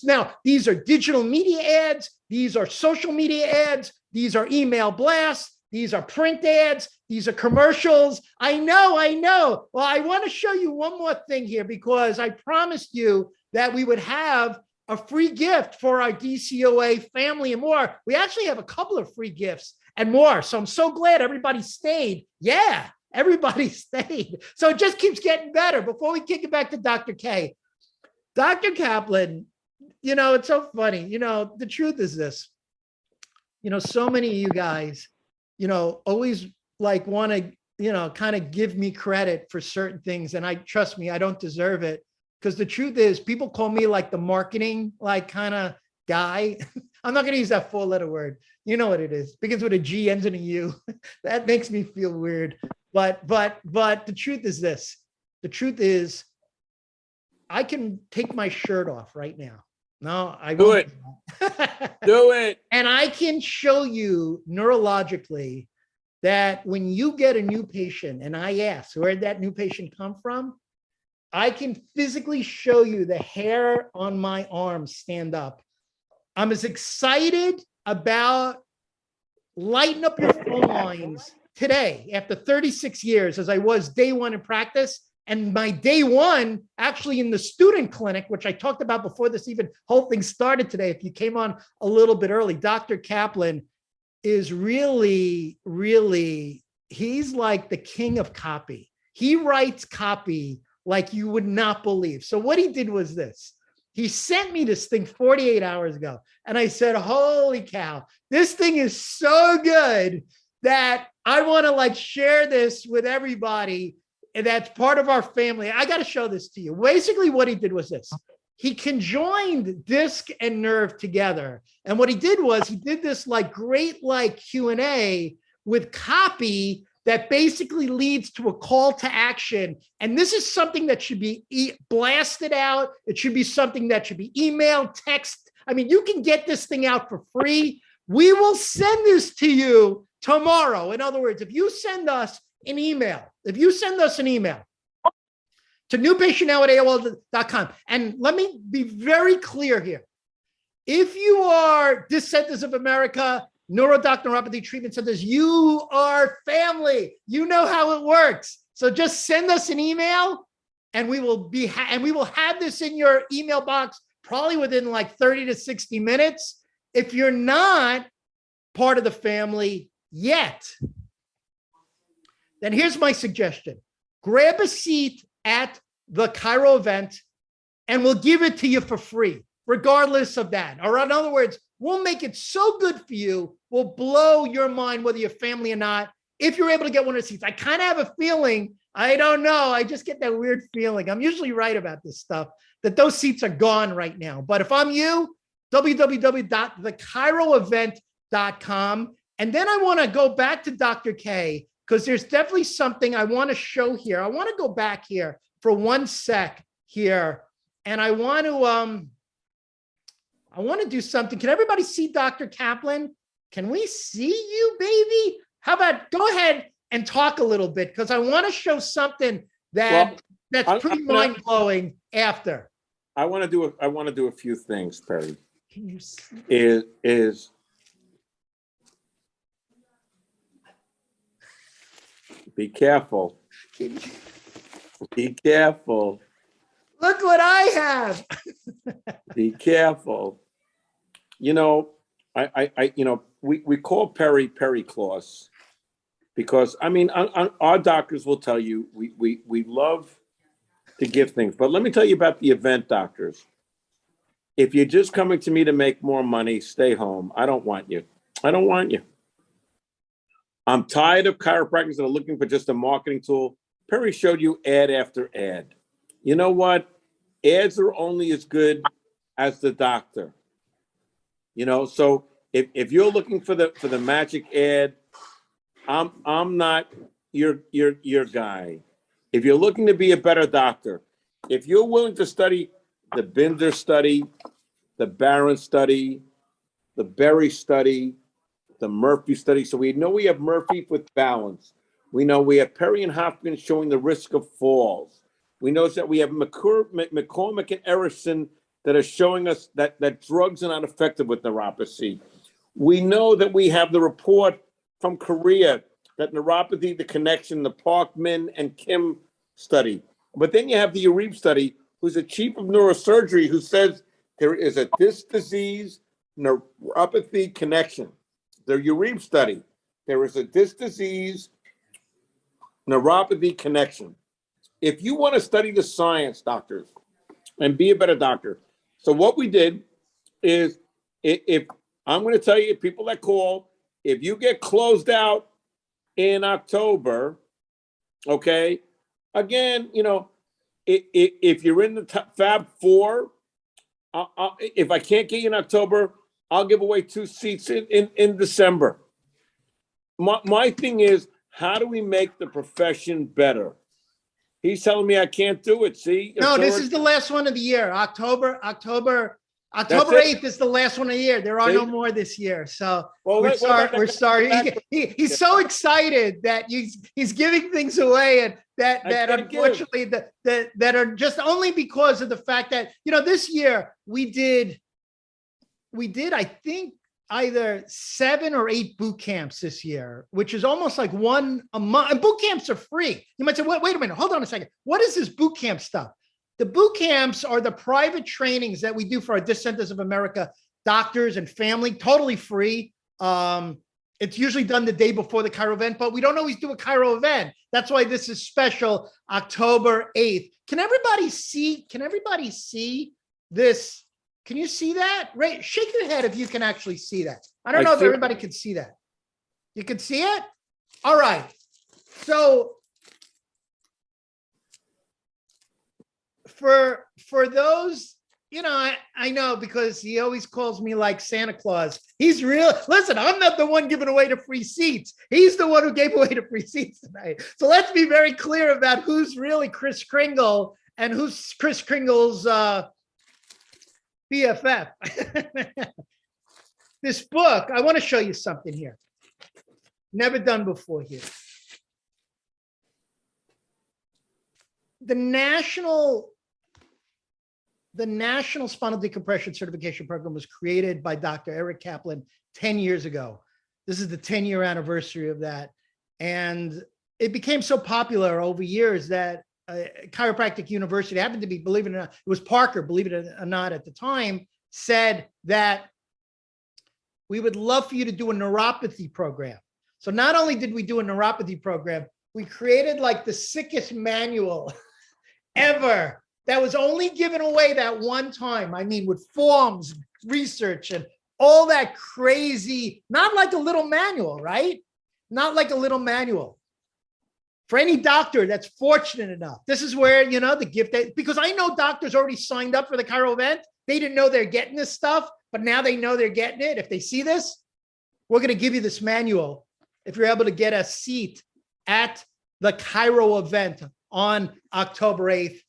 Now, these are digital media ads. These are social media ads. These are email blasts. These are print ads. These are commercials. I know. Well, I want to show you one more thing here, because I promised you that we would have a free gift for our DCOA family and more. We actually have a couple of free gifts and more. So I'm so glad everybody stayed. Yeah, everybody stayed. So it just keeps getting better. Before we kick it back to Dr. K, Dr. Kaplan, it's so funny. The truth is this, so many of you guys, always want to, kind of give me credit for certain things. And trust me, I don't deserve it. Because the truth is, people call me like the marketing, kind of guy. I'm not going to use that 4-letter word. You know what it is. Begins with a G, ends in a U. That makes me feel weird. But the truth is this. The truth is, I can take my shirt off right now. No, I won't. Do it. Do it. And I can show you neurologically that when you get a new patient, and I ask, where did that new patient come from? I can physically show you the hair on my arm stand up. I'm as excited about lighting up your phone lines today after 36 years as I was day one in practice. And my day one actually in the student clinic, which I talked about before this whole thing started today. If you came on a little bit early, Dr. Kaplan is really, he's like the king of copy. He writes copy like you would not believe. So what he did was this. He sent me this thing 48 hours ago. And I said, holy cow, this thing is so good that I want to share this with everybody. And that's part of our family. I got to show this to you. Basically what he did was this. He conjoined disc and nerve together. And what he did was he did this great Q&A with copy that basically leads to a call to action. And this is something that should be blasted out. It should be something that should be emailed, text. I mean, you can get this thing out for free. We will send this to you tomorrow. In other words, if you send us an email to newpatientnow@AOL.com, and let me be very clear here. If you are Descendants of America, Neurodoc Neuropathy Treatment Centers, you are family. You know how it works. So just send us an email and we will have this in your email box probably within like 30 to 60 minutes. If you're not part of the family yet, then here's my suggestion. Grab a seat at the Chiro event and we'll give it to you for free, regardless of that. Or in other words, we'll make it so good for you, we'll blow your mind whether you're family or not, if you're able to get one of the seats. I kind of have a feeling, I don't know, I just get that weird feeling. I'm usually right about this stuff, that those seats are gone right now. But if I'm you, www.thechiroevent.com. And then I want to go back to Dr. K, because there's definitely something I want to show here. I want to go back here for 1 sec here. And I want to do something. Can everybody see Dr. Kaplan? Can we see you, baby? How about go ahead and talk a little bit, because I want to show something that's pretty mind-blowing after. I want to do a few things, Perry. Can you see? Is be careful. Be careful. Look what I have. Be careful. You know, we call Perry Claus because, I mean, our doctors will tell you we love to give things. But let me tell you about the event doctors. If you're just coming to me to make more money, stay home. I don't want you. I don't want you. I'm tired of chiropractors that are looking for just a marketing tool. Perry showed you ad after ad. You know what? Ads are only as good as the doctor. You know, so if you're looking for the magic ad, I'm not your guy. If you're looking to be a better doctor, if you're willing to study the Binder study, the Barron study, the Berry study, the Murphy study. So we know we have Murphy with balance. We know we have Perry and Hopkins showing the risk of falls. We know that we have McCormick and Erison that are showing us that drugs are not effective with neuropathy. We know that we have the report from Korea that neuropathy, the connection, the Parkman and Kim study. But then you have the Uribe study, who's a chief of neurosurgery, who says there is a disc disease neuropathy connection. The Uribe study, there is a disc disease neuropathy connection. If you want to study the science, doctors, and be a better doctor, so what we did is, if I'm going to tell you, people that call, if you get closed out in October, okay, again, you know, if you're in the Fab Four, if I can't get you in October, I'll give away 2 seats in December. My thing is, how do we make the profession better? He's telling me I can't do it. See? No, this is the last one of the year. October 8th is the last one of the year. There are no more this year. So we're sorry. He's so excited that he's giving things away, and that unfortunately that are just only because of the fact that, you know, this year we did I think either 7 or 8 boot camps this year, which is almost like one a month. And boot camps are free. You might say, wait a minute, hold on a second. What is this boot camp stuff? The boot camps are the private trainings that we do for our Disc Centers of America doctors and family, totally free. It's usually done the day before the Chiro event, but we don't always do a Chiro event. That's why this is special, October 8th. Can everybody see this? Can you see that? Ray, shake your head if you can actually see that. I don't know if everybody can see that. You can see it? All right. So for those, you know, I know, because he always calls me like Santa Claus. He's real. Listen, I'm not the one giving away the free seats. He's the one who gave away the free seats tonight. So let's be very clear about who's really Chris Kringle and who's Chris Kringle's BFF. This book, I want to show you something here. Never done before here. The National Spinal Decompression Certification Program was created by Dr. Eric Kaplan 10 years ago. This is the 10-year anniversary of that. And it became so popular over years that Chiropractic University happened to be, believe it or not, it was Parker, believe it or not, at the time, said that we would love for you to do a neuropathy program. So not only did we do a neuropathy program, we created like the sickest manual ever that was only given away that one time. I mean, with forms, research, and all that crazy, not like a little manual, right? Not like a little manual. For any doctor that's fortunate enough, this is where, you know, the gift, because I know doctors already signed up for the Chiro event. They didn't know they're getting this stuff, but now they know they're getting it. If they see this, we're going to give you this manual. If you're able to get a seat at the Chiro event on October 8th,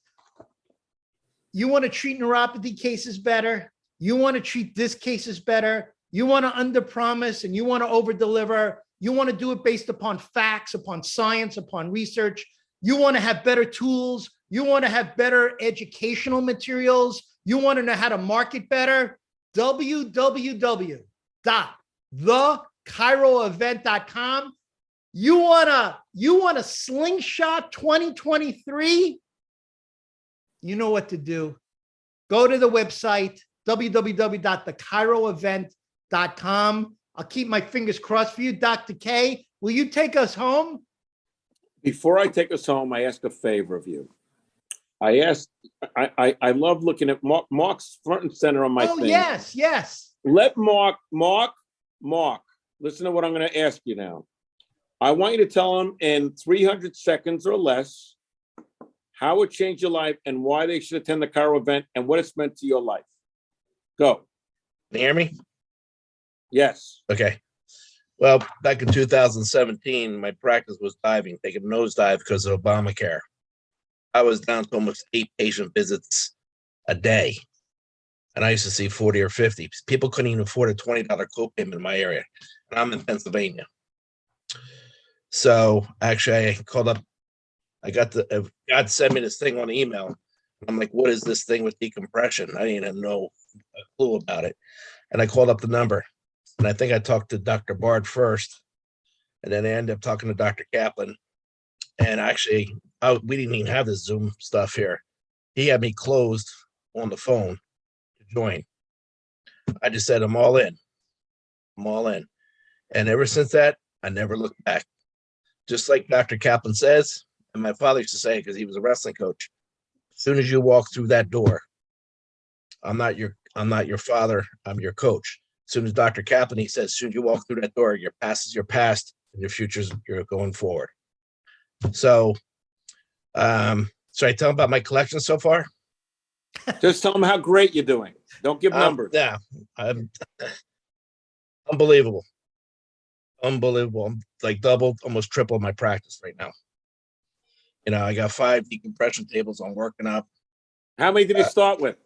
you want to treat neuropathy cases better. You want to treat disc cases better. You want to underpromise and you want to overdeliver. You want to do it based upon facts, upon science, upon research. You want to have better tools. You want to have better educational materials. You want to know how to market better. www.thechiroevent.com. You want to slingshot 2023? You know what to do. Go to the website, www.thechiroevent.com. I'll keep my fingers crossed for you. Dr. K, will you take us home? Before I take us home, I ask a favor of you. I love looking at Mark's front and center on my thing. Yes. Let Mark, listen to what I'm going to ask you now. I want you to tell him in 300 seconds or less how it changed your life and why they should attend the Chiro event and what it's meant to your life. Go. Can you hear me? Yes. Okay. Well, back in 2017, my practice was taking a nosedive because of Obamacare. I was down to almost 8 patient visits a day. And I used to see 40 or 50. People couldn't even afford a $20 copayment in my area. And I'm in Pennsylvania. So actually, I called up. I got God sent me this thing on email. I'm like, what is this thing with decompression? I didn't even know a clue about it. And I called up the number. And I think I talked to Dr. Bard first. And then I ended up talking to Dr. Kaplan. And actually, we didn't even have this Zoom stuff here. He had me closed on the phone to join. I just said, I'm all in. And ever since that, I never looked back. Just like Dr. Kaplan says, and my father used to say, because he was a wrestling coach, as soon as you walk through that door, I'm not your father, I'm your coach. As soon as Dr. Kaplan, he says, as soon as you walk through that door, your past is your past and your future's you're going forward. So, should I tell him about my collection so far? Just tell them how great you're doing. Don't give numbers. Yeah, I'm unbelievable. I'm like doubled, almost tripled my practice right now. You know, I got 5 decompression tables I'm working up. How many did you start with?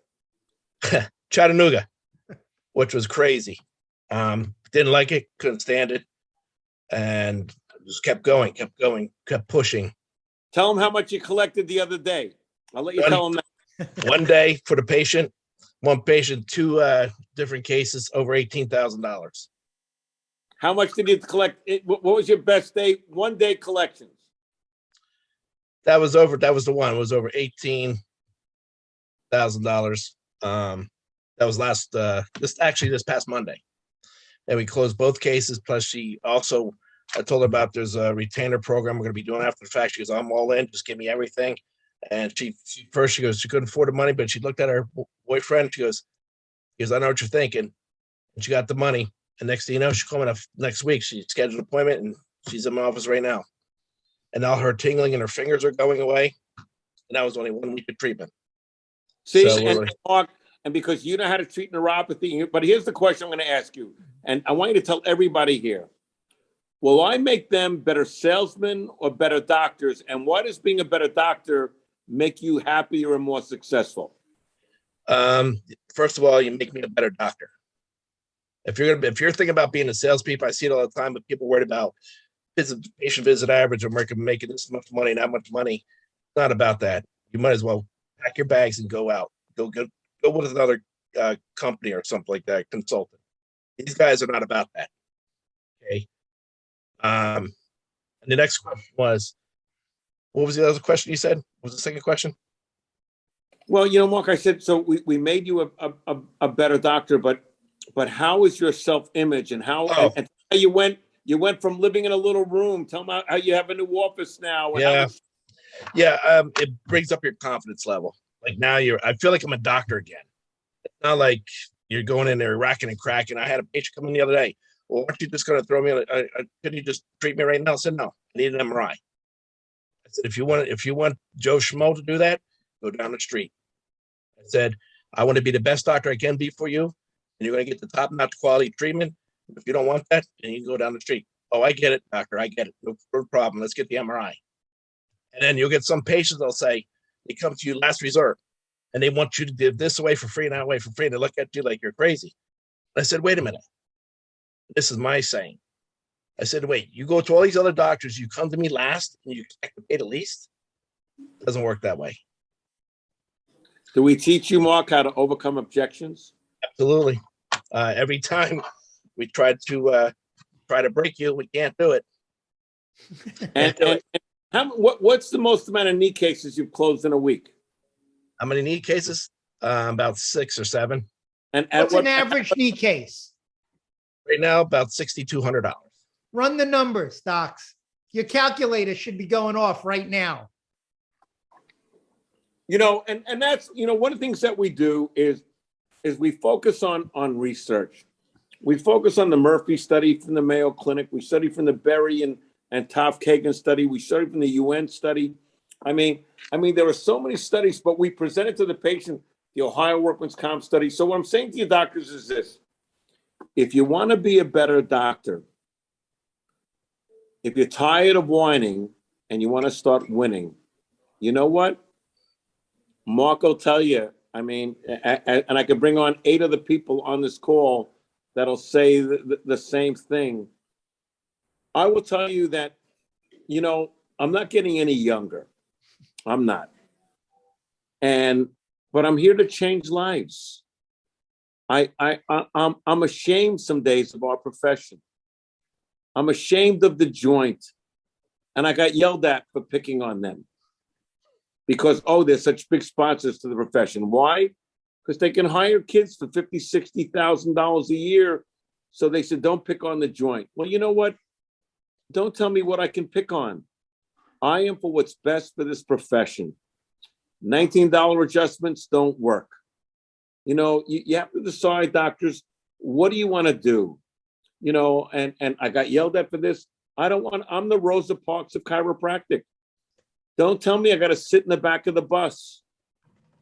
Chattanooga, which was crazy. Didn't like it, couldn't stand it, and just kept going, kept pushing. Tell them how much you collected the other day. I'll let you tell them that. One day for the patient, 2 different cases, over $18,000. How much did you collect? What was your best day? 1 day collections. That was the one. It was over $18,000. That was this past Monday. And we closed both cases. Plus I told her about there's a retainer program we're going to be doing after the fact. She goes, I'm all in, just give me everything. And she goes, she couldn't afford the money, but she looked at her boyfriend. She goes, I know what you're thinking. And she got the money. And next thing you know, she's coming up next week. She scheduled an appointment and she's in my office right now. And now her tingling in her fingers are going away. And that was only 1 week of treatment. See, So and Mark, and because you know how to treat neuropathy, but here's the question I'm going to ask you. And I want you to tell everybody here, will I make them better salesmen or better doctors? And why does being a better doctor make you happier and more successful? First of all, you make me a better doctor. If you're thinking about being a salespeople, I see it all the time, but people worried about patient visit average or making this much money, not much money. It's not about that. You might as well pack your bags and go out. Go with another company or something like that, consultant. These guys are not about that. Okay. And the next question was, what was the other question you said? What was the second question? Well, you know, Mark, I said, so we made you a better doctor, but how is your self-image and how, Oh. and how you went from living in a little room, tell me how you have a new office now. And Yeah. It brings up your confidence level. Like now I feel like I'm a doctor again. It's not like you're going in there racking and cracking. I had a patient come in the other day. Well, aren't you just going to throw me? Couldn't you just treat me right now? I said, no, I need an MRI. I said, if you want Joe Schmo to do that, go down the street. I said, I want to be the best doctor I can be for you, and you're going to get the top-notch quality treatment. If you don't want that, then you can go down the street. Oh, I get it, doctor. I get it. No problem. Let's get the MRI. And then you'll get some patients that'll say, they come to you last resort, and they want you to give this away for free and that away for free. And they look at you like you're crazy. I said, wait a minute. This is my saying. I said, wait, you go to all these other doctors, you come to me last, and you expect to pay the least? It doesn't work that way. do we teach you, Mark, how to overcome objections? Absolutely. Every time we try to break you, we can't do it. And what's the most amount of knee cases you've closed in a week? How many knee cases? About 6 or 7. And What's an average knee case? Right now, about $6,200. Run the numbers, docs. Your calculator should be going off right now. You know, and that's, you know, one of the things that we do is we focus on research. We focus on the Murphy study from the Mayo Clinic. We study from the Berry and Taft Kagan study. We study from the UN study. I mean, there are so many studies, but we present it to the patient, the Ohio Workman's Comp study. So what I'm saying to you, doctors, is this. If you want to be a better doctor, if you're tired of whining and you want to start winning, you know what? Mark will tell you, I mean, and I could bring on 8 other people on this call that'll say the same thing. I will tell you that, you know, I'm not getting any younger. I'm not. But I'm here to change lives. I'm ashamed some days of our profession. I'm ashamed of the joint. And I got yelled at for picking on them. Because, they're such big sponsors to the profession. Why? Because they can hire kids for $50,000, $60,000 a year. So they said, don't pick on the joint. Well, you know what? Don't tell me what I can pick on. I am for what's best for this profession. $19 adjustments don't work. You know, you have to decide, doctors, what do you want to do? You know, and I got yelled at for this. I'm the Rosa Parks of chiropractic. Don't tell me I got to sit in the back of the bus.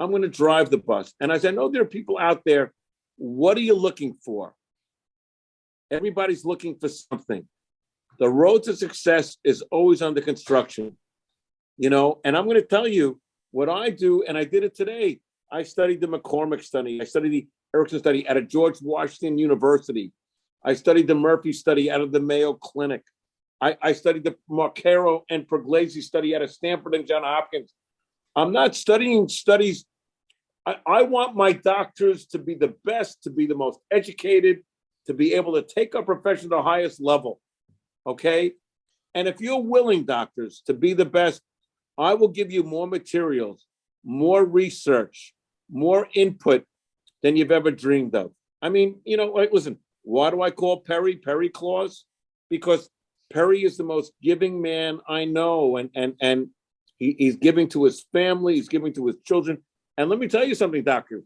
I'm going to drive the bus. And as I know there are people out there, what are you looking for? Everybody's looking for something. The road to success is always under construction, you know, and I'm going to tell you what I do, and I did it today. I studied the McCormick study. I studied the Erickson study out of George Washington University. I studied the Murphy study out of the Mayo Clinic. I studied the Marcaro and Pugliese study out of Stanford and Johns Hopkins. I'm not studying studies. I want my doctors to be the best, to be the most educated, to be able to take our profession to the highest level. Okay? And if you're willing, doctors, to be the best, I will give you more materials, more research, more input than you've ever dreamed of. I mean, you know, like, listen, why do I call Perry Claus? Because Perry is the most giving man I know. And he's giving to his family, he's giving to his children. And let me tell you something, doctor.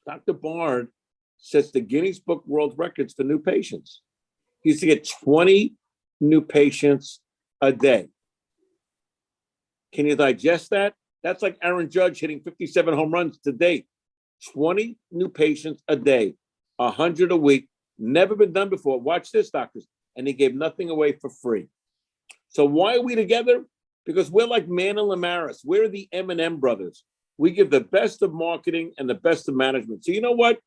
Dr. Bard sets the Guinness Book World Records for new patients. He used to get 20 new patients a day. Can you digest that? That's like Aaron Judge hitting 57 home runs to date. 20 new patients a day, 100 a week. Never been done before. Watch this, doctors. And he gave nothing away for free. So why are we together? Because we're like Man and Lamaris. We're the M&M brothers. We give the best of marketing and the best of management. So you know what?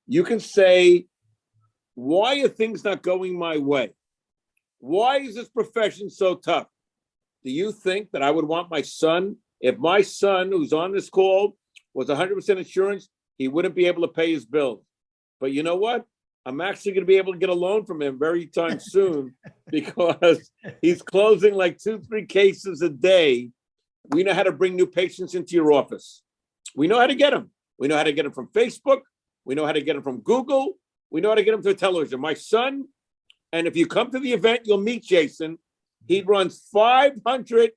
You can say, why are things not going my way? Why is this profession so tough? Do you think that I would want my son, if my son who's on this call was 100% insurance, he wouldn't be able to pay his bills? But you know what? I'm actually going to be able to get a loan from him very time soon because he's closing like 2-3 cases a day. We know how to bring new patients into your office. We know how to get them. We know how to get them from Facebook. We know how to get them from Google. We know how to get them to television. My son, and if you come to the event, you'll meet Jason. He runs 500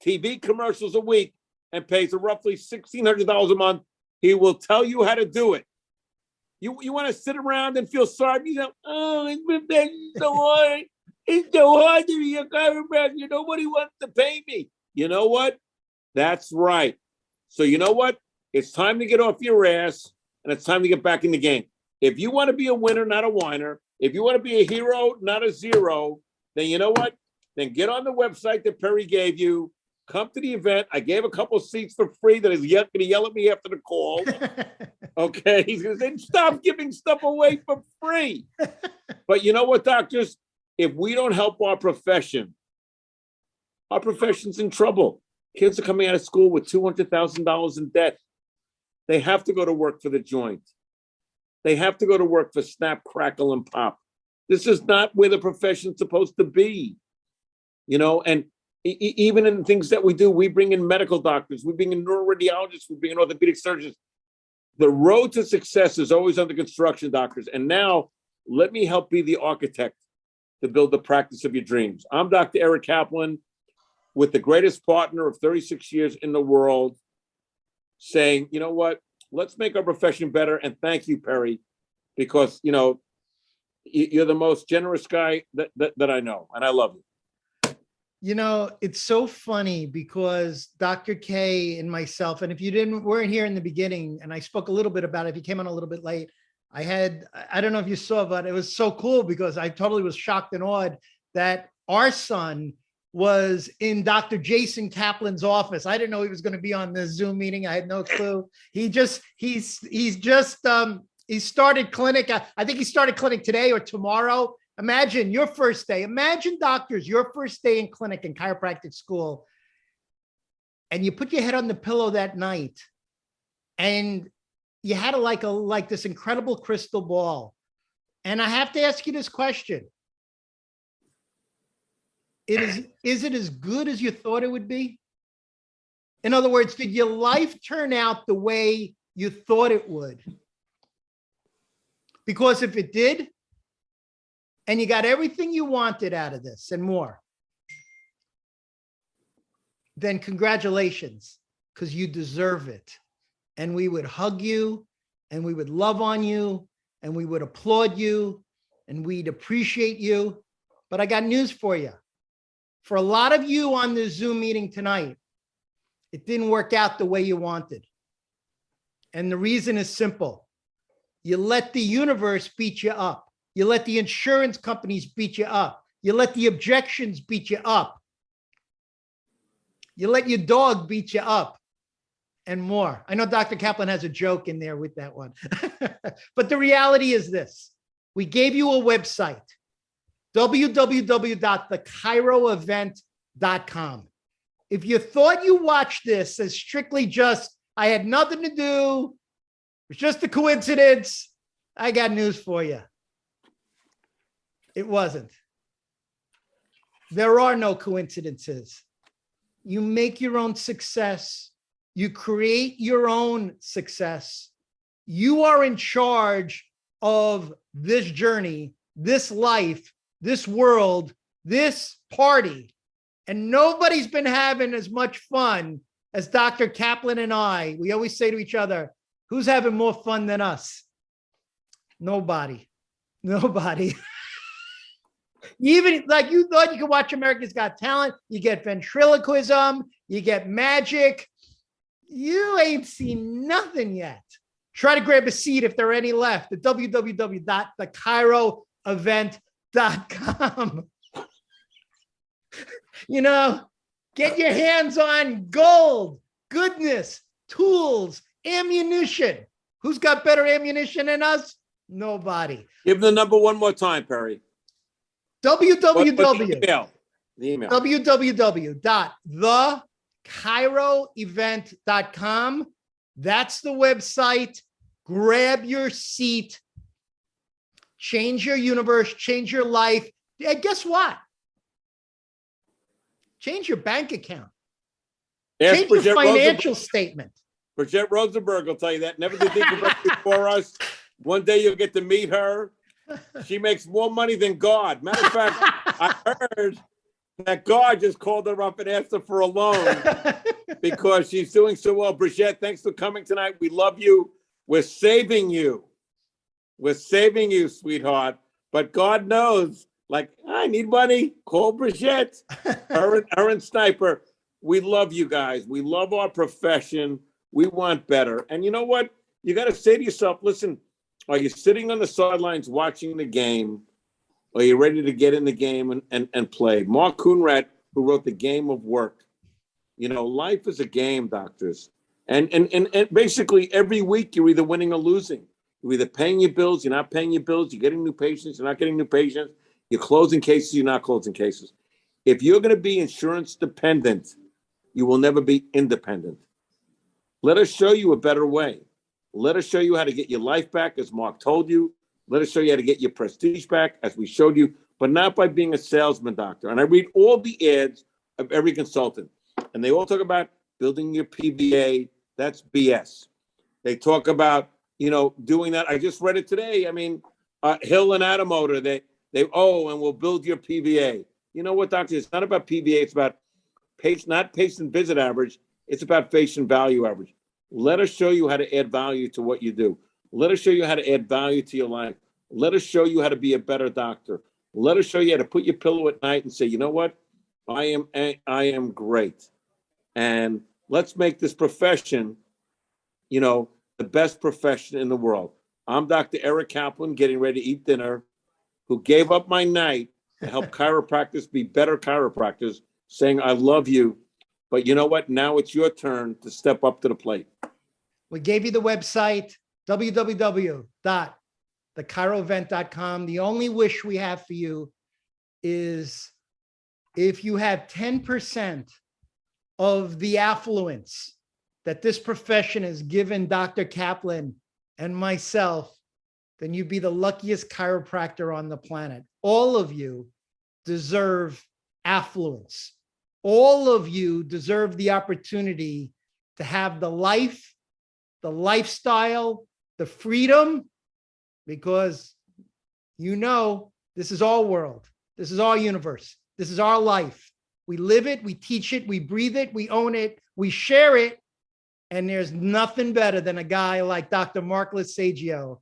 TV commercials a week and pays roughly $1,600 a month. He will tell you how to do it. You want to sit around and feel sorry? You know, oh, it's so hard. It's so hard to be a chiropractor. Nobody wants to pay me. You know what? That's right. So you know what? It's time to get off your ass, and it's time to get back in the game. If you want to be a winner, not a whiner, if you want to be a hero, not a zero, then you know what? Then get on the website that Perry gave you. Come to the event. I gave a couple seats for free that is going to yell at me after the call. Okay. He's going to say, stop giving stuff away for free. But you know what, doctors? If we don't help our profession's in trouble. Kids are coming out of school with $200,000 in debt. They have to go to work for the joint. They have to go to work for snap, crackle, and pop. This is not where the profession's supposed to be. You know, and even in things that we do, we bring in medical doctors, we bring in neuroradiologists, we bring in orthopedic surgeons. The road to success is always under construction, doctors. And now let me help be the architect to build the practice of your dreams. I'm Dr. Eric Kaplan with the greatest partner of 36 years in the world saying, you know what, let's make our profession better. And thank you, Perry, because, you know, you're the most generous guy that I know, and I love you. You know, it's so funny because Dr. K and myself, and if you weren't here in the beginning, and I spoke a little bit about it, if you came on a little bit late, I don't know if you saw, but it was so cool because I totally was shocked and awed that our son was in Dr. Jason Kaplan's office. I didn't know he was going to be on this Zoom meeting. I had no clue. He started clinic. I think he started clinic today or tomorrow. Imagine your first day. Imagine doctors, your first day in clinic in chiropractic school. And you put your head on the pillow that night and you had like this incredible crystal ball. And I have to ask you this question. Is it as good as you thought it would be? In other words, did your life turn out the way you thought it would? Because if it did, and you got everything you wanted out of this and more, then congratulations, because you deserve it. And we would hug you, and we would love on you, and we would applaud you, and we'd appreciate you. But I got news for you. For a lot of you on this Zoom meeting tonight, it didn't work out the way you wanted. And the reason is simple. You let the universe beat you up. You let the insurance companies beat you up. You let the objections beat you up. You let your dog beat you up and more. I know Dr. Kaplan has a joke in there with that one. But the reality is this. We gave you a website, www.thechiroevent.com. If you thought you watched this as strictly just, I had nothing to do, it was just a coincidence, I got news for you. It wasn't. There are no coincidences. You make your own success. You create your own success. You are in charge of this journey, this life, this world, this party. And nobody's been having as much fun as Dr. Kaplan and I. We always say to each other, who's having more fun than us? Nobody. Nobody. Even like you thought you could watch America's Got Talent, you get ventriloquism, you get magic. You ain't seen nothing yet. Try to grab a seat if there are any left at www.thechiroevent.com. You know, get your hands on gold, goodness, tools, ammunition. Who's got better ammunition than us? Nobody. Give the number one more time, Perry. www.thechiroevent.com. That's the website. Grab your seat. change your universe, change your life. And guess what? Change your bank account. Ask Change your Bridget financial statement. Bridget Rosenberg will tell you that. Never did decompression for us. One day you'll get to meet her. She makes more money than God. Matter of fact, I heard that God just called her up and asked her for a loan because she's doing so well. Bridget, thanks for coming tonight. We love you. We're saving you. We're saving you, sweetheart. But God knows, like, I need money. Call Bridget. Her and Sniper. We love you guys. We love our profession. We want better. And you know what? You got to say to yourself, listen, are you sitting on the sidelines watching the game? Or are you ready to get in the game and play? Mark Coonrad, who wrote The Game of Work. You know, life is a game, doctors. And basically every week you're either winning or losing. You're either paying your bills, you're not paying your bills, you're getting new patients, you're not getting new patients, you're closing cases, you're not closing cases. If you're going to be insurance dependent, you will never be independent. Let us show you a better way. Let us show you how to get your life back, as Mark told you. Let us show you how to get your prestige back, as we showed you, but not by being a salesman, doctor. And I read all the ads of every consultant, and they all talk about building your PVA. That's BS. They talk about, you know, doing that. I just read it today. I mean, Hill and Adamotor, and we'll build your PVA. You know what, doctor? It's not about PVA. It's about not patient visit average. It's about patient value average. Let us show you how to add value to what you do. Let us show you how to add value to your life. Let us show you how to be a better doctor. Let us show you how to put your pillow at night and say, you know what? I am great. And let's make this profession, you know, the best profession in the world. I'm Dr. Eric Kaplan, getting ready to eat dinner, who gave up my night to help chiropractors be better chiropractors, saying, I love you. But you know what? Now it's your turn to step up to the plate. We gave you the website, www.thechirovent.com. The only wish we have for you is if you have 10% of the affluence that this profession has given Dr. Kaplan and myself, then you'd be the luckiest chiropractor on the planet. All of you deserve affluence. All of you deserve the opportunity to have the life, the lifestyle, the freedom, because you know this is our world. This is our universe. This is our life. We live it, we teach it, we breathe it, we own it, we share it. And there's nothing better than a guy like Dr. Mark Lisagio,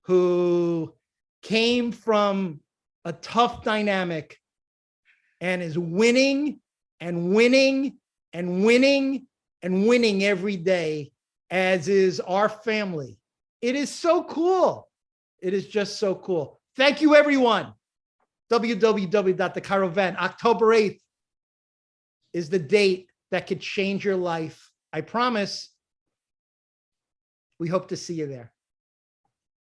who came from a tough dynamic and is winning and winning and winning and winning every day, as is our family. It is so cool. It is just so cool. Thank you, everyone. www.thechirovent. October 8th is the date that could change your life. I promise. We hope to see you there.